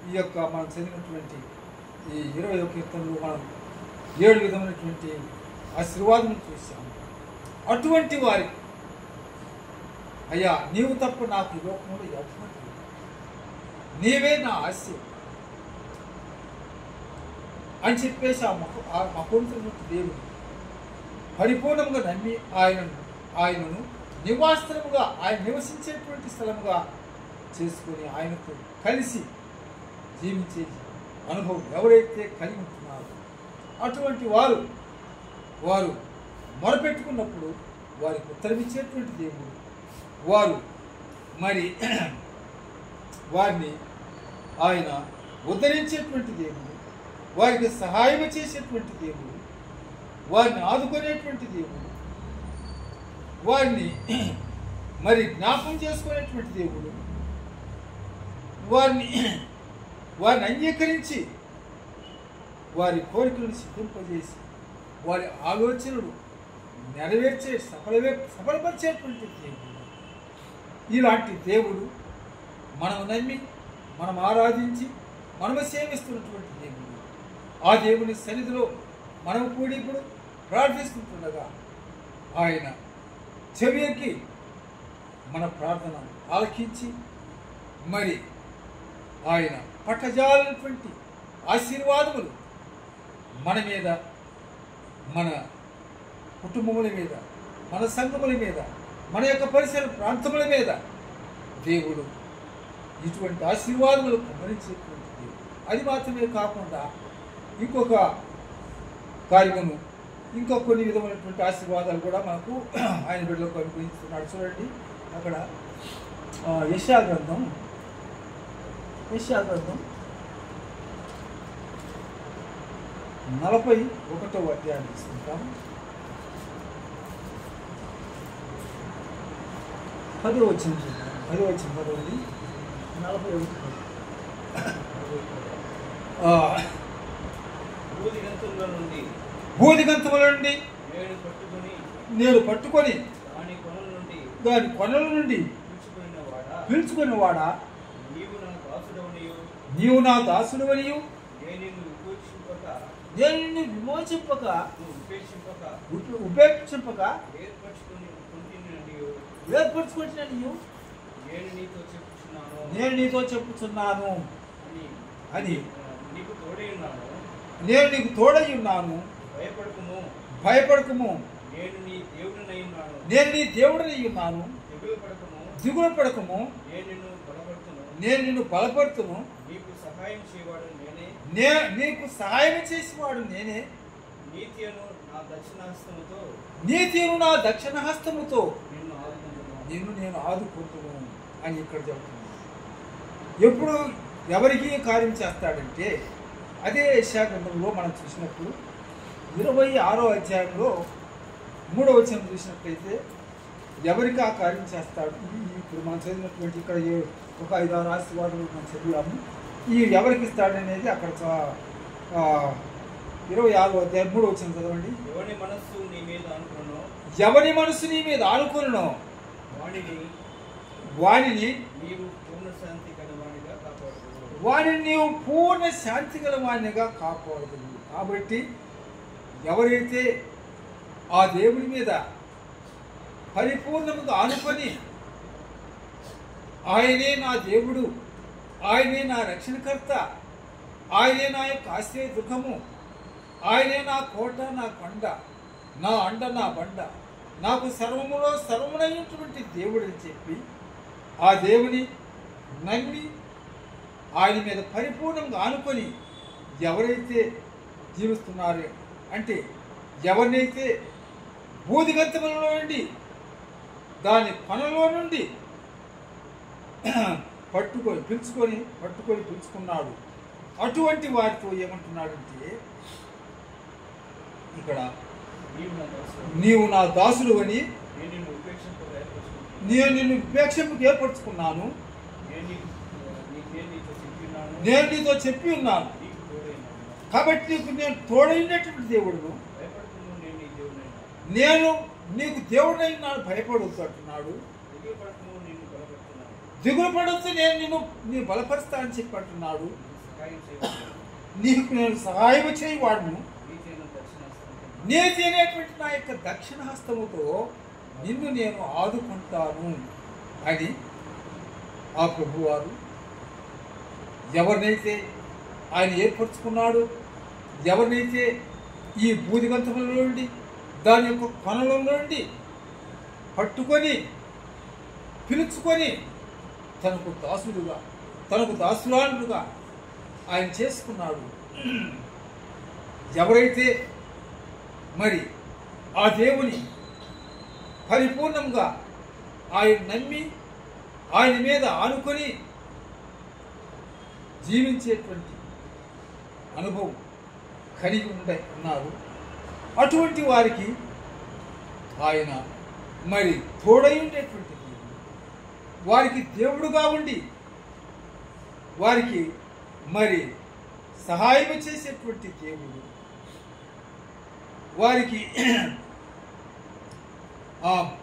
ఈ యొక్క మనం చదివినటువంటి ఈ 20వ కీర్తనలో మనం 7 విధములైనటువంటి ఆశీర్వాదం చూసాము. అటువంటి వారికి అయ్యా నీవు తప్ప నాకు ఈ లోకంలో ఎవరు, నీవే నా ఆశ్రయం అని చెప్పేసి ఆ మహోన్నతుడైన దేవుని పరిపూర్ణంగా నమ్మి ఆయనను నివాసముగా, ఆయన నివసించేటువంటి స్థలముగా చేసుకొని ఆయనతో కలిసి జీవించే అనుభవం ఎవరైతే కలిగి ఉంటున్నారో అటువంటి వారు మొరపెట్టుకున్నప్పుడు వారికి ఉత్తరమిచ్చేటువంటి దేవుడు, వారు మరి వారిని ఆయన ఉద్ధరించేటువంటి దేవుడు, వారికి సహాయం చేసేటువంటి దేవుడు, వారిని ఆదుకునేటువంటి దేవుడు, వారిని మరి జ్ఞాపకం చేసుకునేటువంటి దేవుడు, వారిని అంగీకరించి వారి కోరికలను సిద్ధింపజేసి వారి ఆలోచనలు నెరవేర్చే సఫలపరిచేటువంటి దేవుడు. ఇలాంటి దేవుడు మనం నమ్మి మనం ఆరాధించి మనము సేవిస్తున్నటువంటి దేవుడు. ఆ దేవుని సన్నిధిలో మనం కూడి ఇప్పుడు ప్రార్థిస్తుండగా ఆయన చెవికి మన ప్రార్థన ఆలకించి మరి ఆయన పట్టజాలైనటువంటి ఆశీర్వాదములు మన మీద, మన కుటుంబముల మీద, మన సంఘముల మీద, మన యొక్క పరిసర ప్రాంతముల మీద దేవుడు ఇటువంటి ఆశీర్వాదములు గమనించేటువంటి దేవుడు. అది మాత్రమే కాకుండా ఇంకొక కార్యమును, ఇంకా కొన్ని విధమైనటువంటి ఆశీర్వాదాలు కూడా మనకు ఆయన బిడ్డలకు అనుగ్రహిస్తున్నాడు. చూడండి అక్కడ యెషయా గ్రంథం 41వ అధ్యాయాన్ని తీసుకుంటాము. 10వ వచనం చదవండి. 41 భూదిగంతముల నుండి నేను పట్టుకొని దాని కొనల నుండి పిలుచుకుని వాడా, నీవు నా దాసుడవనియు నేను నిన్ను విమోచింపక ఉపేక్షింపక ఏర్పరచుకుంటున్నాను నేను నీతో చెప్పుచున్నాను అని నేను నీకు తోడై ఉన్నాను, భయపడకము, నేను నీ దేవుడినై ఉన్నాను, దిగులు పడకము, నేను నిన్ను బలపడుతును, నీకు సహాయం చేసేవాడు నేనే, నీతిను నా దక్షిణ హస్తముతో నిన్ను నేను ఆదుకుంటున్నాను అని ఇక్కడ చెప్తున్నాను. ఎప్పుడు ఎవరికి కార్యం చేస్తాడంటే అదే యెషయా గ్రంథంలో మనం చూసినప్పుడు 26వ అధ్యాయంలో 3వ వచనం చూసినట్లయితే ఎవరికి ఆ కార్యం చేస్తాడు. ఇప్పుడు మనం చదివినటువంటి ఇక్కడ ఒక 5-6 ఆశీర్వాదాలు మనం చదివాము. ఈ ఎవరికి ఇస్తాడనేది అక్కడ 26వ అధ్యాయం 3వ వచనం చదవండి. ఎవరి మనస్సు నీ మీద ఆనుకొనునో వానిని నీవు పూర్ణ శాంతి గలవానిగా కాపాడదు. కాబట్టి ఎవరైతే ఆ దేవుని మీద పరిపూర్ణముగా ఆనుకొని ఆయనే నా దేవుడు, ఆయనే నా రక్షణకర్త, ఆయనే నా యొక్క ఆశ్రయ దుఃఖము, ఆయనే నా కోట, నా కొండ, నా అండ, నా బండ, నాకు సర్వములో సర్వమునైనటువంటి దేవుడు అని చెప్పి ఆ దేవుని నమ్మి ఆయన మీద పరిపూర్ణంగా ఆనుకొని ఎవరైతే జీవిస్తున్నారో, అంటే ఎవరినైతే బూదిగంతములలో నుండి దాని పనులో నుండి పిలుచుకున్నాడు, అటువంటి వారితో ఏమంటున్నాడంటే ఇక్కడ నీవు నా దాసుడు అని నేను నిన్ను ఉపేక్షకు ఏర్పరచుకున్నాను, నేను నీతో చెప్పి ఉన్నాను, కాబట్టి నీకు నేను తోడైనటువంటి దేవుడును, నేను నీకు దేవుడైనాడు, భయపడొద్దు అంటున్నాడు, దిగులు పడొద్దు, నేను నీ బలపరుస్తా అని చెప్పి అంటున్నాడు, నీకు నేను సహాయం చేయవాడును, నీతి అనేటువంటి నా యొక్క దక్షిణ హస్తముతో నిన్ను నేను ఆదుకుంటాను అని ఆ ప్రభువారు ఎవరినైతే ఆయన ఏర్పరచుకున్నాడు, ఎవరినైతే ఈ బూదిగంతముల నుండి దాని యొక్క కొనల నుండి పట్టుకొని పిలుచుకొని తనకు దాసుడుగా, తనకు దాసురాలుగా ఆయన చేసుకున్నాడు. ఎవరైతే మరి ఆ దేవుని పరిపూర్ణంగా ఆయన నమ్మి ఆయన మీద ఆనుకొని జీవించేటువంటి అనుభవం కలిగి ఉన్నారు. అటువంటి వారికి ఆయన మరి తోడై ఉండేటువంటి దేవుడు, వారికి దేవుడుగా ఉండి వారికి మరి సహాయం చేసేటువంటి దేవుడు, వారికి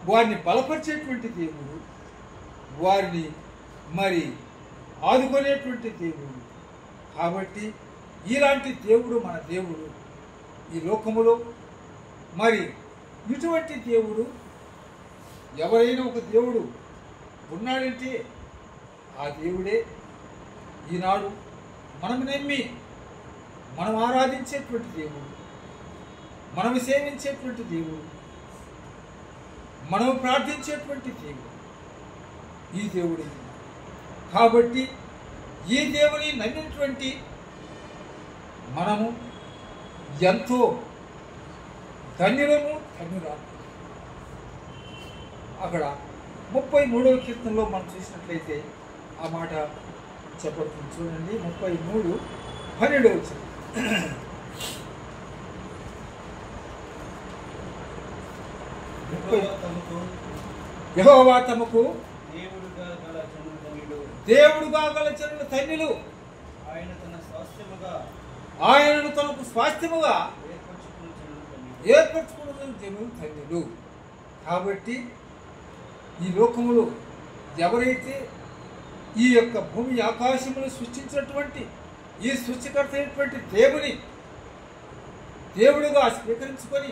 వారిని బలపరిచేటువంటి దేవుడు, వారిని మరి ఆదుకునేటువంటి దేవుడు. కాబట్టి ఇలాంటి దేవుడు మన దేవుడు. ఈ లోకములో మరి ఇటువంటి దేవుడు, ఎవరైనా ఒక దేవుడు ఉన్నాడంటే ఆ దేవుడే ఈనాడు మనం నమ్మి మనం ఆరాధించేటువంటి దేవుడు, మనము సేవించేటువంటి దేవుడు, మనము ప్రార్థించేటువంటి దేవుడు ఈ దేవుడే. కాబట్టి ఈ దేవుని నమ్మినటువంటి మనము ఎంతో ధన్యులము ధన్యురాలు. అక్కడ 33వ కీర్తనలో మనం చూసినట్లయితే ఆ మాట చెప్పబడుతుంది. చూడండి, 33:12 వచ్చింది. యెహోవా తమకు దేవుడుగా గల జనులు ధన్యులు, ఆయనను తనకు స్వాస్థ్యముగా ఏర్పరచుకున్న జనులు ధన్యులు. కాబట్టి ఈ లోకములో ఎవరైతే ఈ యొక్క భూమి ఆకాశమును సృష్టించినటువంటి ఈ సృష్టికర్త అయినటువంటి దేవుని దేవుడుగా స్వీకరించుకొని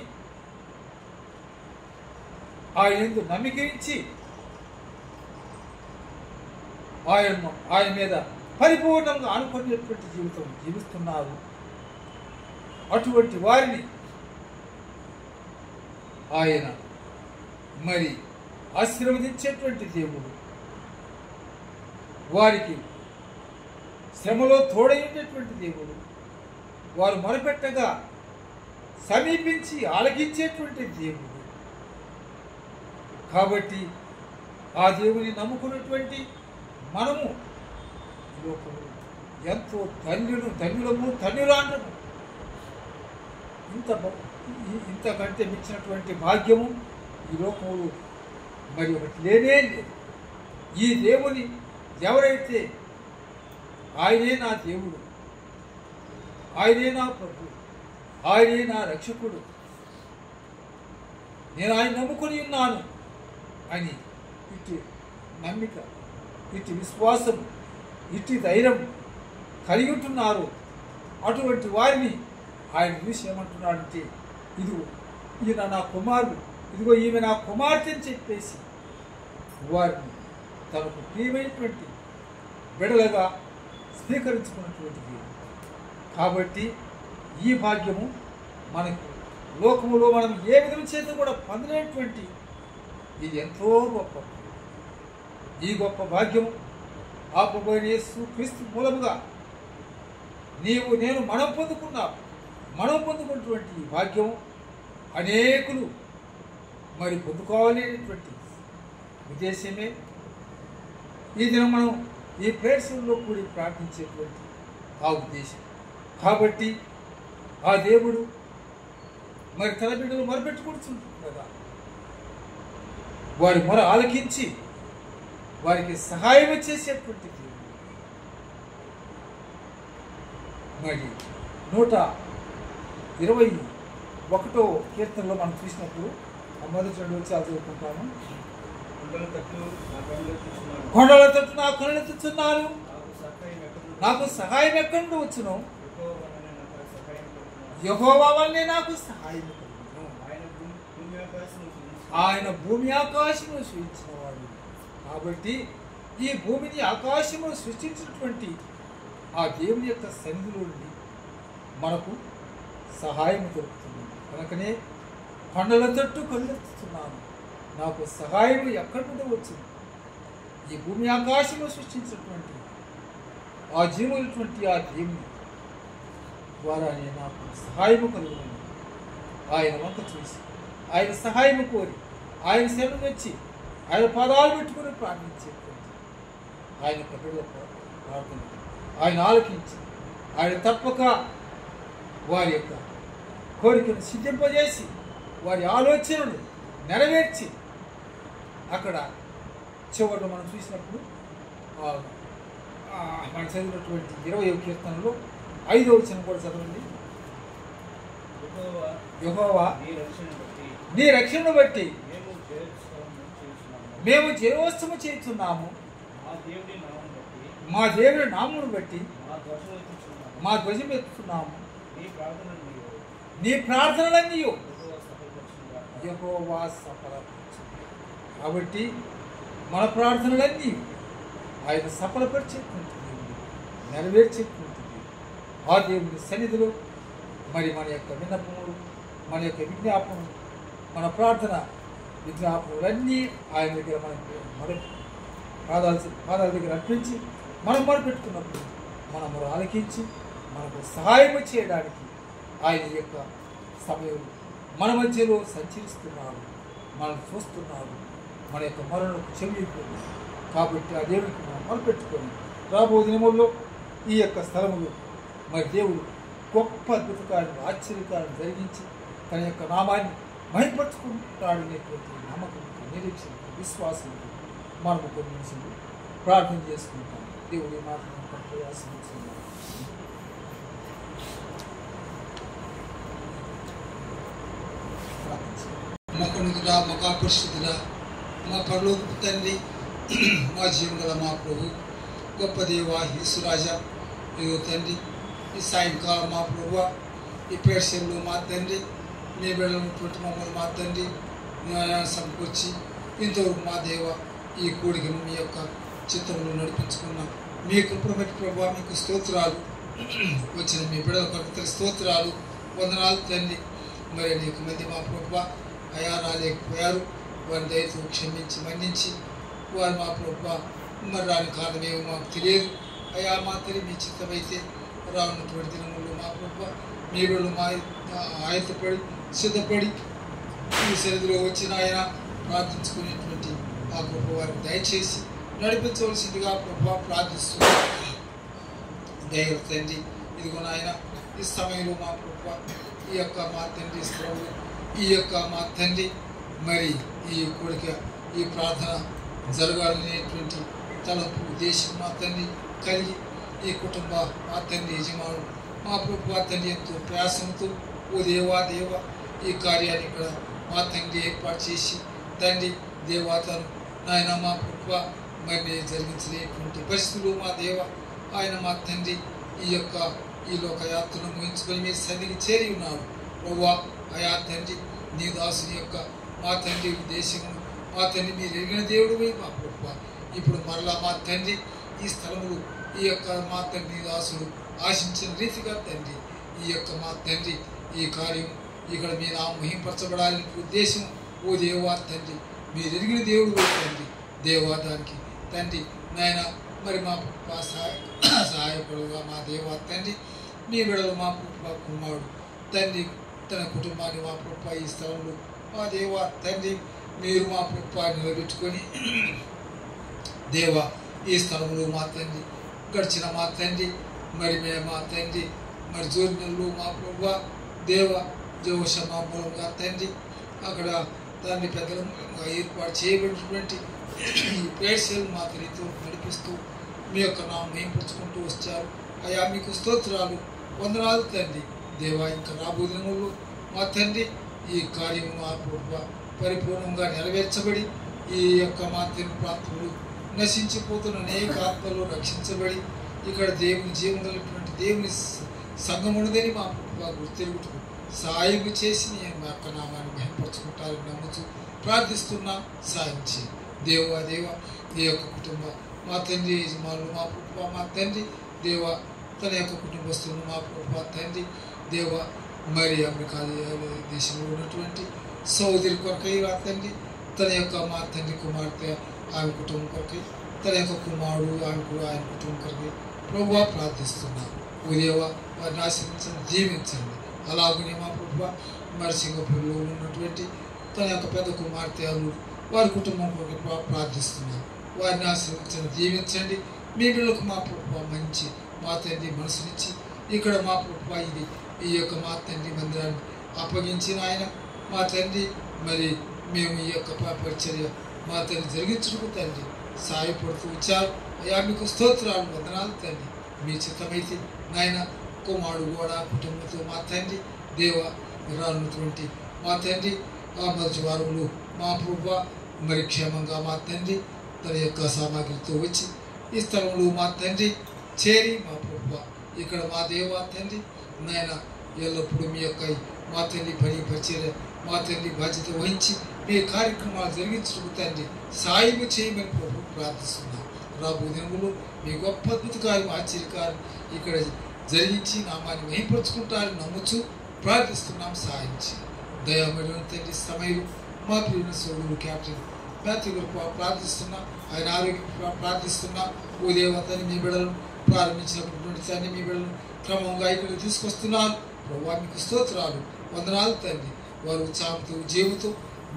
ఆయన నమ్మికరించి ఆయన మీద పరిపూర్ణంగా ఆనుకునేటువంటి జీవితం జీవిస్తున్నారు. అటువంటి వారిని ఆయన మరి ఆశీర్వదించేటువంటి దేవుడు, వారికి శ్రమలో తోడైనటువంటి దేవుడు, వారు మొరపెట్టగా సమీపించి ఆలకించేటువంటి దేవుడు. కాబట్టి ఆ దేవుని నమ్ముకున్నటువంటి మనము లోకము ఎంతో ధన్యులము ధన్యురాండము. ఇంతకంటే మించినటువంటి భాగ్యము ఈ లోకములు మరి ఒకటి లేనే లేదు. ఈ దేవుని ఎవరైతే ఆయనే నా దేవుడు, ఆయనే నా ప్రభు, ఆయనే నా రక్షకుడు, నేను ఆయన నమ్ముకొని ఉన్నాను అని ఇటు నమ్మిక, ఇటు విశ్వాసం, ఇటు ధైర్యం కలిగి ఉంటున్నారు. అటువంటి వారిని ఆయన చూసి ఏమంటున్నాడంటే, ఇదిగో ఈయన నా కుమారుడు, ఇదిగో ఈమె నా కుమార్తె అని చెప్పేసి వారిని తనకు ప్రియమైనటువంటి బిడలుగా స్వీకరించుకున్నటువంటి దేవుడు. కాబట్టి ఈ భాగ్యము మనకు లోకములో మనం ఏ విధం చేత కూడా పొందలేటువంటి ఇది ఎంతో గొప్ప. ఈ గొప్ప భాగ్యము ఆ ప్రభువైన యేసు క్రీస్తు మూలముగా నీవు నేను మనం పొందుకున్నటువంటి ఈ భాగ్యము అనేకులు మరి పొందుకోవాలనేటువంటి ఉద్దేశమే ఈ దినం మనం ఈ ప్రేయర్స్లో కూడి ప్రార్థించేటువంటి ఆ ఉద్దేశం. కాబట్టి ఆ దేవుడు మరి తన బిడ్డలు మొరపెట్టుకుంటుంది కదా, వారి మొర ఆలకించి వారికి సహాయం చేసేటువంటి దేవుడు. మరి 121వ కీర్తనలో మనం చూసినప్పుడు మొదటి 2 వచ్చి చదువుకుంటాము. కొండల తట్టు నా కనులెత్తుచున్నాను, నాకు సహాయం ఎక్కడి నుండి వచ్చును, యెహోవా వల్లే నాకు సహాయం కలుగును. ఆయన భూమి ఆకాశమును సృష్టించినవాడు. కాబట్టి ఈ భూమిని ఆకాశమును సృష్టించినటువంటి ఆ దేవుని యొక్క సన్నిధిలో నుండి మనకు సహాయం దొరుకుతుంది. కనుకనే కొండల తట్టు కళ్ళెత్తుతున్నాను, నాకు సహాయం ఎక్కడి నుండి వచ్చింది. ఈ భూమి ఆకాశంలో సృష్టించినటువంటి ఆ జీవులటువంటి ఆ దేవుని ద్వారానే నాకు సహాయము కలుగుతుంది. ఆయన వంక చూసి ఆయన సహాయము కోరి ఆయన శరణు వచ్చి ఆయన పదాలు పెట్టుకుని ప్రార్థించేటువంటి ఆయన యొక్క బిడ్డల ప్రార్థన ఆయన ఆలకించి ఆయన తప్పక వారి యొక్క కోరికను సిద్ధింపజేసి వారి ఆలోచనలు నెరవేర్చి అక్కడ చివరిలో మనం చూసినప్పుడు మనం చదివినటువంటి 20వ కీర్తనలో 5వ వచనం కూడా చదవండి. యెహోవా నీ రక్షణను బట్టి మేము జయోత్సవం చేస్తున్నాము. మా దేవుని నామమును బట్టి మా ధ్వజం ఎత్తుతున్నాము. నీ ప్రార్థనలన్నీ యెహోవా సఫలపరచు. కాబట్టి మన ప్రార్థనలన్నీ ఆయన సఫలపరిచేటువంటి నెరవేర్చేటువంటి ఆ దేవుని సన్నిధిలో మరి మన యొక్క విన్నపములు, మన యొక్క విజ్ఞాపనలు, మన ప్రార్థన విజ్ఞాపనలన్నీ ఆయన దగ్గర మనకి పాదాల దగ్గర అర్పించి మనం మొరపెట్టుకున్నప్పుడు మనం మొర ఆలకించి మనకు సహాయం చేయడానికి ఆయన యొక్క సమయంలో మన మధ్యలో సంచరిస్తున్నాడు, మనం చూస్తున్నాడు, మన యొక్క మొరలకు చెవిపోయింది. కాబట్టి ఆ దేవుడికి మనం మొరపెట్టుకొని రాబో దినముల్లో ఈ యొక్క స్థలములో మరి దేవుడు గొప్ప అద్భుతకాలను ఆశ్చర్యకాలను జరిగించి తన యొక్క నామాన్ని మహిమపరుచుకుంటాడనేటువంటి నమ్మకంతో, నిరీక్షణతో, విశ్వాసంతో మనము కొన్ని నిమిషాలు ప్రార్థన చేసుకుంటాం. దేవుడి మాటను ఆశీర్వదిస్తున్నాం. మోకనుడా మకాపరిశుద్ధుడా మా పరలోకపు తండ్రి, మా జీవన మా ప్రభు, గొప్ప దేవ యేసురాజా, ఇదిగో తండ్రి ఈ సాయంకాలం మా ప్రభు ఈ పేర్షన్లో మా తండ్రి మీ బిడ్డలైనటువంటి మమ్మల్ని మా తండ్రి సమకూర్చి ఇంతవరకు మా దేవ ఈ కోడికను మీ యొక్క చిత్రంలో నడిపించుకున్నాం. మీ కృపను బట్టి ప్రభు మీకు స్తోత్రాలు. వచ్చిన మీ బిడ్డల కొరకు స్తోత్రాలు, వందనాలు తండ్రి. మరి అనేక మంది మా ప్రభు అయా రాలేకపోయారు, వారి దయతో క్షమించి మన్నించి వారు మా ప్రభు మరి రాని కారణమేమో మాకు తెలియదు. అయా మా తల్లి మీ చిత్తమైతే రానున్నటువంటి దినముల్లో మా ప్రభు మీ బిడ్డలు మా ఆయతపడి సిద్ధపడి ఈ సన్నిధిలో వచ్చిన ఆయన ప్రార్థించుకునేటువంటి ఆ గొప్ప వారికి దయచేసి నడిపించవలసిందిగా ప్రభు ప్రార్థిస్తున్నాం. దయగల తండ్రి, ఇదిగో నాయన ఈ సమయంలో మా ప్రభు ఈ యొక్క మా తండ్రి స్థలంలో ఈ యొక్క మా తండ్రి మరి ఈ కోరిక ఈ ప్రార్థన జరగాలనేటువంటి తలపు ఉద్దేశం మా తండ్రి కలిగి ఈ కుటుంబ మా తండ్రి యజమానుడు మా ప్రభు తండ్రి ఎంతో ప్రయాసంతో ఓ దేవా దేవ ఈ కార్యాన్ని ఇక్కడ మా తండ్రి ఏర్పాటు చేసి తండ్రి దేవతను నాయన మా ప్రభు మరి జరిగించలేటువంటి పరిస్థితులు మా దేవ ఆయన మా తండ్రి ఈ లోకయాత్రను ముగించుకొని మీ సన్నిధికి చేరి ఉన్నారు. ప్రభు అయా తండ్రి నీ దాసుని యొక్క మా తండ్రి దేశమును మా తండ్రి మీరు ఎరిగిన దేవుడు మా ప్రభు ఇప్పుడు మరలా మా తండ్రి ఈ స్థలములు ఈ యొక్క మా తండ్రి దాసుడు ఆశించిన రీతిగా తండ్రి ఈ యొక్క మా తండ్రి ఈ కార్యం ఇక్కడ మీ నామం మహింపరచబడాలని ఉద్దేశం ఓ దేవా తండ్రి మీరు ఎరిగిన దేవుడు తండ్రి దేవా దానికి తండ్రి నాయన మరి మా సహాయకుడుగా మా దేవా తండ్రి మీ బిడ్డలు మా కుమారుడు తండ్రి తన కుటుంబాన్ని మా ప్రభు ఈ స్థలంలో మా దేవా తండ్రి మీరు మా ప్రభు నిలబెట్టుకొని దేవా ఈ స్థలంలో మా తండ్రి గడిచిన మా తండ్రి మరి మేము మా తండ్రి మరి జోర్నల్లో మా ప్రభు దేవ జోష మా మూలంగా తండ్రి అక్కడ దాన్ని పెద్దల మూలంగా ఏర్పాటు చేయబడినటువంటి ఈ పేర్షలు మా రీతితో నడిపిస్తూ మీ యొక్క నామం మేంపరుచుకుంటూ వచ్చారు. అయా మీకు స్తోత్రాలు, వందనాలు తండ్రి దేవా. ఇంకా రాబో దినములు మా తండ్రి ఈ కార్యము మా ప్రభు పరిపూర్ణంగా నెరవేర్చబడి ఈ యొక్క మా తండ్రి ప్రాంతంలో నశించిపోతున్న అనేక ఆత్మలు రక్షించబడి ఇక్కడ దేవుని జీవనటువంటి దేవుని సంఘమున్నదని మా ప్రభు గుర్తెరుగుటకు సాయం చేసి మా యొక్క నామాన్ని మహిమపరుచుకుంటారని నమ్ముతూ ప్రార్థిస్తున్నా. సాయం చేయి దేవా దేవ. ఈ యొక్క కుటుంబ మా తండ్రి యజమానులు మా ప్రభు మా తండ్రి దేవ తన యొక్క కుటుంబస్తులను మా ప్రభు తండ్రి దేవ మరి అమెరికా దేశంలో ఉన్నటువంటి సోదరి కొరకై తండ్రి తన యొక్క మా తండ్రి కుమార్తె ఆమె కుటుంబం కొరకై తన యొక్క కుమారుడు ఆమె కూడా ఆయన కుటుంబం కొరకై ప్రభువా ప్రార్థిస్తున్నాను. ఉదయవ వారిని ఆశ్రయించండి, జీవించండి. అలాగనే మా ప్రభు మరి సింగపూర్లో ఉన్నటువంటి తన యొక్క పెద్ద కుమార్తె అల్లుడు వారి కుటుంబం కొరకు ప్రార్థిస్తున్నాను. వారిని ఆశీర్వదించండి, దీవించండి. మీ బిడ్డలకు మా ప్రభు మంచి మా తండ్రి మనసునిచ్చి ఇక్కడ మా ప్రభు ఇది ఈ యొక్క మా తండ్రి మందిరాన్ని అప్పగించిన ఆయన మా తండ్రి మరి మేము ఈ యొక్క పరిచర్య మా తండ్రి జరిగించుకు తండ్రి సాయపడుతూ వచ్చారు. అయ్యా మీకు స్తోత్రాలు, వందనాలు తండ్రి. మీ చిత్తమైతే నాయన కుమారుడు కూడా కుటుంబంతో మా తండ్రి దేవ రానున్నటువంటి మా తండ్రి ఆ మొదటి వారంలో మా ప్రభు మరి క్షేమంగా మా తండ్రి తన యొక్క సామాగ్రితో వచ్చి ఈ స్థలంలో మా తండ్రి చేరి మా ప్రభు ఇక్కడ మా దేవ తండ్రి నాయన ఎల్లప్పుడూ మీ యొక్క మా తండ్రి పని పరిచర్య మా తండ్రి బాధ్యత వహించి మీ కార్యక్రమాలు జరిగించడం తండ్రి సాయం చేయమని ప్రభు ప్రార్థిస్తున్నాం. రాబో దినములు మీ గొప్ప అద్భుత కార్యం ఆశ్చర్యకారం ఇక్కడ జరిగించి నామాన్ని మహింపరుచుకుంటారని నమ్ముచు ప్రార్థిస్తున్నాం. సాయించి దయామడిన తండ్రి సమయంలో మా ప్రియుల సోదరుడు క్యాప్టెన్ మ్యాథ్యూ గారు ప్రార్థిస్తున్నా, ఆయన ఆరోగ్యం ప్రార్థిస్తున్నా. ఓ దేవతని మీ బిడ్డలను ప్రారంభించినటువంటి తండ్రి మీ బిడ్డలను క్రమంగా ఇక్కడ తీసుకొస్తున్నారు. ప్రభువా మీకు స్తోత్రాలు, వందనాలు తండ్రి. వారు ఉత్సాహంతో జీవుతో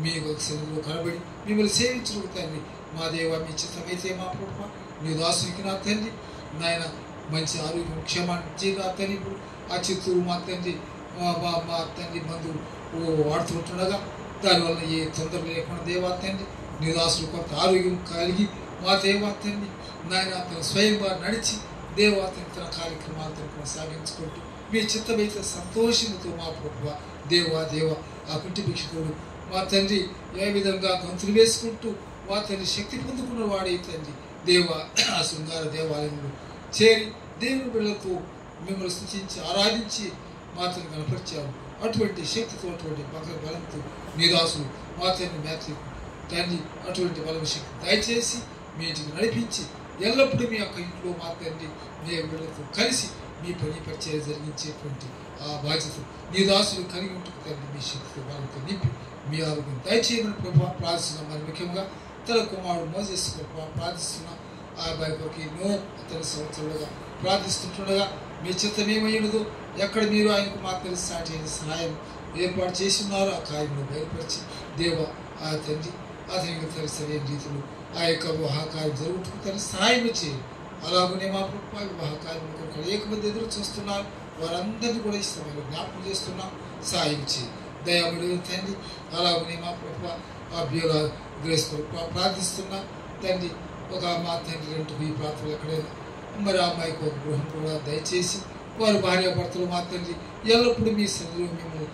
మీ సన్నిధిలో కనబడి మిమ్మల్ని సేవించడం తండ్రి మా దేవ మీ చిత్తమైతే మా ప్రభు మీ దాసునికి నా తండ్రి నాయన మంచి ఆరోగ్యం క్షేమాన్ని నా తండ్రి. ఇప్పుడు ఆ చిత్తూరు మా తండ్రి మా తండ్రి మందులు వాడుతుంటుండగా దానివల్ల ఏ తొందర లేకుండా దేవా తండ్రి నీ దాసులు కొంత ఆరోగ్యం కలిగి మా దేవా తండ్రి నాయన తన స్వయంగా నడిచి దేవా తండ్రి తన కార్యక్రమాలతో కొనసాగించుకుంటూ మీ చిత్తమైతే సంతోషంతో మా ప్రభు దేవా దేవ ఆ కుంటి భిక్షకుడు మా తండ్రి ఏ విధంగా గంతులు వేసుకుంటూ మా తండ్రి శక్తి పొందుకున్న వాడే తండ్రి దేవ ఆ శృంగార దేవాలయంలో చేరి దేవుని బిడ్డలతో మిమ్మల్ని స్తుతించి ఆరాధించి మా తండ్రి కనపరిచారు. అటువంటి శక్తితో అటువంటి బలంతో నీ దాసులు మా తండ్రి మ్యాథ్యూ తండ్రి అటువంటి బలం శక్తి దయచేసి మీ ఇంటికి నడిపించి ఎల్లప్పుడూ మీ యొక్క ఇంట్లో మా తండ్రి మీ బిడ్డలతో కలిసి మీ పని పరిచయం జరిగించేటువంటి ఆ బాధ్యత నీ దాసులు కలిగి ఉంటుంది తండ్రి. మీ శక్తితో వాళ్ళతో నింపి మీ ఆరోగ్యం దయచేయమని ప్రభావ ప్రార్థిస్తున్నాం. మరి ముఖ్యంగా తన కుమారుడు మోసెస్ ప్రార్థిస్తున్నాం. ఆ అబ్బాయి కొరకు ఎన్నో అతని సంవత్సరాలుగా ప్రార్థిస్తుంటుండగా మీ చిత్తం ఏమయ్యదో ఎక్కడ మీరు ఆయనకు మాకు తెలిసి స్టార్ట్ అయిన సహాయం ఏర్పాటు చేసి ఉన్నారో ఆ కార్యంలో బయలుపరిచి దేవ ఆ తండ్రి అతనికి తన సరైన రీతిలో ఆ యొక్క వివాహకార్యం జరుగుతుంది తన సహాయం చేయండి. అలాగనే మా ప్రభు వివాహకార్యం కొరకు అనేక మంది ఎదురు చూస్తున్నారు. వారందరినీ కూడా ఇష్టమైన జ్ఞాపకం చేస్తున్నాం. సహాయం చేయి దయాముడు తండ్రి. అలాగనే మా ప్రభు ఆ బ్యూరా గ్రేస్ కొరకు ప్రార్థిస్తున్నా తండ్రి. ఒక మా తండ్రి రెండుకు ఈ ప్రాంతంలో ఎక్కడైనా మరి ఆ అమ్మాయికి ఒక గృహం కూడా దయచేసి వారు భార్యాభర్తలు మా తండ్రి ఎల్లప్పుడూ మీ సన్నిధిలో మేము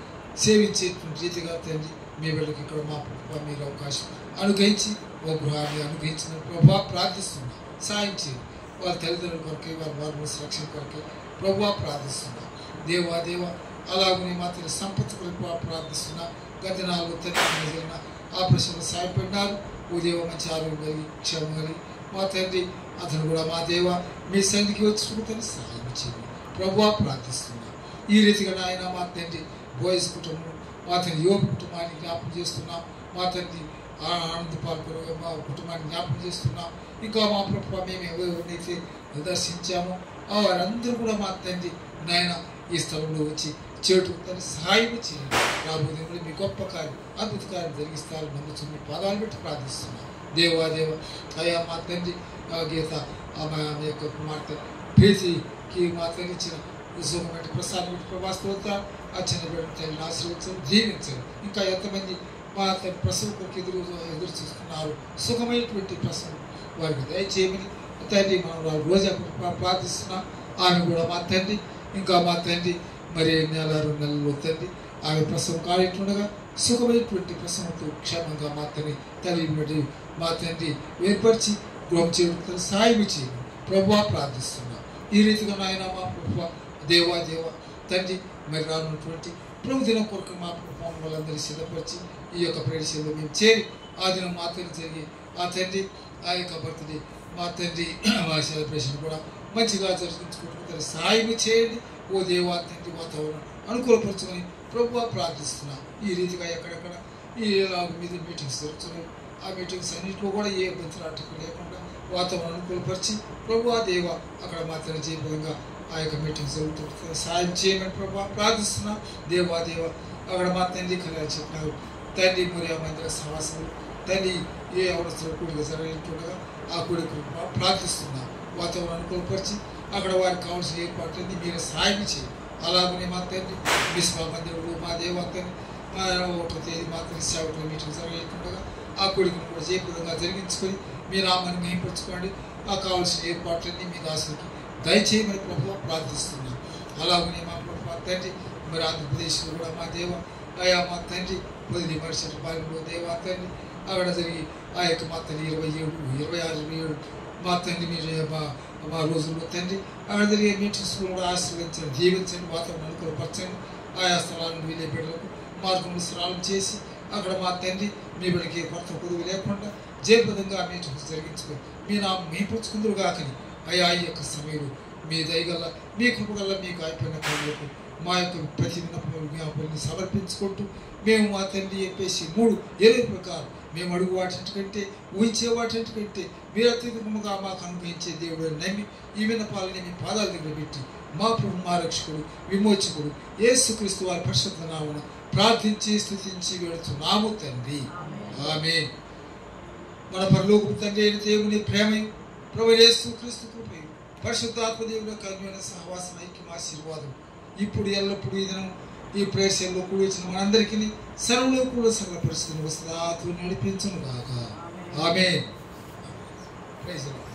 సేవించేటువంటి రీతిగా తండ్రి మీ బిడ్డకి ఇక్కడ మా ప్రభావ మీరు అవకాశం అనుగ్రహించి ఒక గృహాన్ని అనుగ్రహించిన ప్రభావ ప్రార్థిస్తున్నాం. సాయం చేయండి. వారి తల్లిదండ్రుల కొరకే వారి రక్షణ కొరకే ప్రభావ ప్రార్థిస్తున్నాం. దేవా దేవ అలాగనే మా తల్లి సంపత్తి కొరకు ప్రార్థిస్తున్నా. గత 4 తండ్రి జరిగిన ఆపరేషన్లు సాయపడినారు. ఓ దేవ మంచి ఆరోగ్యం కలిగి క్షేమం కలిగి మా తండ్రి అతను కూడా మా దేవ మీ సన్నిధికి వచ్చి సహాయం చేయండి ప్రభువా ప్రార్థిస్తున్నా. ఈ రీతిగా నాయన మా తండ్రి బాయ్స్ కుటుంబం మా తండ్రి యువ కుటుంబాన్ని జ్ఞాపకం చేస్తున్నాం. మా తండ్రి ఆనంద పాల్గొన మా కుటుంబాన్ని జ్ఞాపకం చేస్తున్నాం. ఇంకా మా ప్రభుత్వ మేము ఎవరైతే దర్శించామో వారందరూ కూడా మా తండ్రి నాయన ఈ స్థలంలో వచ్చి చేటు తను సహాయం చేయండి. రాబోదే మీ గొప్ప కార్యం అద్భుత కార్యం జరిగిస్తారు నమ్ముతూ మీ పాదాలు పెట్టి ప్రార్థిస్తున్నాం. దేవాదేవ అయ్యా మా తండ్రి గీత ఆమె యొక్క కుమార్తె ప్రీతికి మా తండ్రి ఇచ్చిన ఉద్యోగం ప్రసాదం పెట్టి ప్రభాస్తోతా ఆ చిన్న బిడ్డ తల్లిని ఆశీర్వదించండి, జీవించండి. ఇంకా ఎంతమంది మా ప్రసవం కొరకు ఎదురు చూస్తున్నారు సుఖమైనటువంటి ప్రసవం వారికి దయచేయమని తండ్రి మనం రోజు ప్రార్థిస్తున్నాం. ఆమె కూడా మా తండ్రి ఇంకా మా తండ్రి మరి 1-2 నెలల్లో తండ్రి ఆమె ప్రసవం కాలేటుండగా సుఖమైనటువంటి ప్రసవంతో క్షేమంగా మా తండ్రి తల్లి మా తండ్రి ఏర్పరిచి గృహం చేయడం సాయం చేయండి ప్రభువా ప్రార్థిస్తున్నాం. ఈ రీతిగా నాయన మా ప్రభువా దేవా దేవ తండ్రి మరి రానున్నటువంటి ప్రభు దినం కొరకు మా ప్రభుత్వం వాళ్ళందరూ సిద్ధపరిచి ఈ యొక్క ప్రేడిషన్లో మేము చేరి ఆ దినం మా తండ్రి జరిగి ఆ తండ్రి ఆ యొక్క బర్త్డే మా తండ్రి మా సెలబ్రేషన్ కూడా మంచిగా జరిగించుకుంటున్న సహాయం చేయండి. ఓ దేవా తండ్రి వాతావరణం అనుకూలపరచుకొని ప్రభువా ప్రార్థిస్తున్నాం. ఈ రీతిగా ఎక్కడెక్కడ ఈ మీద మీటింగ్స్ జరుగుతున్నాయి. ఆ మీటింగ్స్ అన్నింటిలో కూడా ఏ ఇబ్బంది లేకుండా వాతావరణం అనుకూలపరిచి ప్రభువా దేవ అక్కడ మా తండ్రి జీవితంగా ఆ యొక్క మీటింగ్స్ జరుగుతుంది సాయం చేయమని ప్రభువా ప్రార్థిస్తున్నాం. దేవా దేవ అక్కడ మా తండ్రి కళ్యాణ్ చెప్పినారు తండ్రి మరి ఆ మందిర సహవాసం తండ్రి ఏ అవసరం కూడిక జరగకుండా ఆ కూడిక ప్రార్థిస్తున్నా వాతావరణం అనుకూలపరిచి అక్కడ వారికి కావాల్సిన ఏర్పాట్లన్నీ మీరు సాయం చేయి. అలాగనే మా తండ్రి మిస్బా మందిరంలో మా దేవతని 1వ తేదీ మాత్రం సేవకుల మీటింగ్ జరగకుండా ఆ కూడికను కూడా జయప్రదంగా జరిగించుకొని మీ నామాన్ని మహింపరచుకోండి. ఆ కావాల్సిన ఏర్పాట్లన్నీ మీ దాసులకి దయచేయమని ప్రభుత్వం ప్రార్థిస్తున్నాం. అలాగనే మా ప్రభుత్వ తండ్రి మరి ఆంధ్రప్రదేశ్లో కూడా మా దేవ అయా మా తండ్రి పొదిలి మరుసటి భాగంలో దేవా తండ్రి అక్కడ జరిగి ఆ యొక్క మా తండ్రి 27, 26, 27 మా తండ్రి మీరు మా రోజుల్లో తండ్రి అక్కడ జరిగే మీటింగ్స్ కూడా ఆశీర్వదించండి, దీవించండి, వాతావరణం అనుకూలపరచండి. ఆయా స్థలాలను వీళ్ళే బిడ్డలకు మార్గంలో స్నానం చేసి అక్కడ మా తండ్రి మీ బిడ్డకి కొత్త పొదువు లేకుండా జయప్రదంగా మీటింగ్స్ జరిగించుకొని మీ నా మేపరుచుకుందరు కాకని అయా ఈ యొక్క సమయంలో మీ దయగల మీ కృపగల మీకు అయిపోయిన పనులకు మా యొక్క ప్రతి విన్నపములు జ్ఞాపకాన్ని సమర్పించుకుంటూ మేము మా తండ్రి చెప్పేసి 3 ఏదో ప్రకారం మేము అడుగు వాటికంటే ఊహించే వాటికంటే మీరు అత్యధికముగా మాకు అనుభవించే దేవుడు నమ్మి ఈ విన్నపాలని మీ పాదాల దగ్గర పెట్టి మా ప్రభు మా రక్షకుడు విమోచకుడు యేసుక్రీస్తు వారి పరిశుద్ధ నామమున ప్రార్థించి స్తుతించి వేడుచున్నాము తండ్రి. ఆమేన్. మన పరలోకపు తండ్రి అయిన దేవుని ప్రేమయు ప్రభువైన యేసుక్రీస్తు కృపయు పరిశుద్ధాత్మ దేవుని యొక్క అన్యోన్య సహవాసం ఐక్యం ఆశీర్వాదం ఇప్పుడు ఎల్లప్పుడూ ఈ దినం ఈ ప్రేక్షల్లో కూడి వచ్చిన మనందరికీ సర్వలో కూడా సకల పరిస్థితులు వస్తుందా నడిపించును గాక. ఆమేన్. Praise the lord.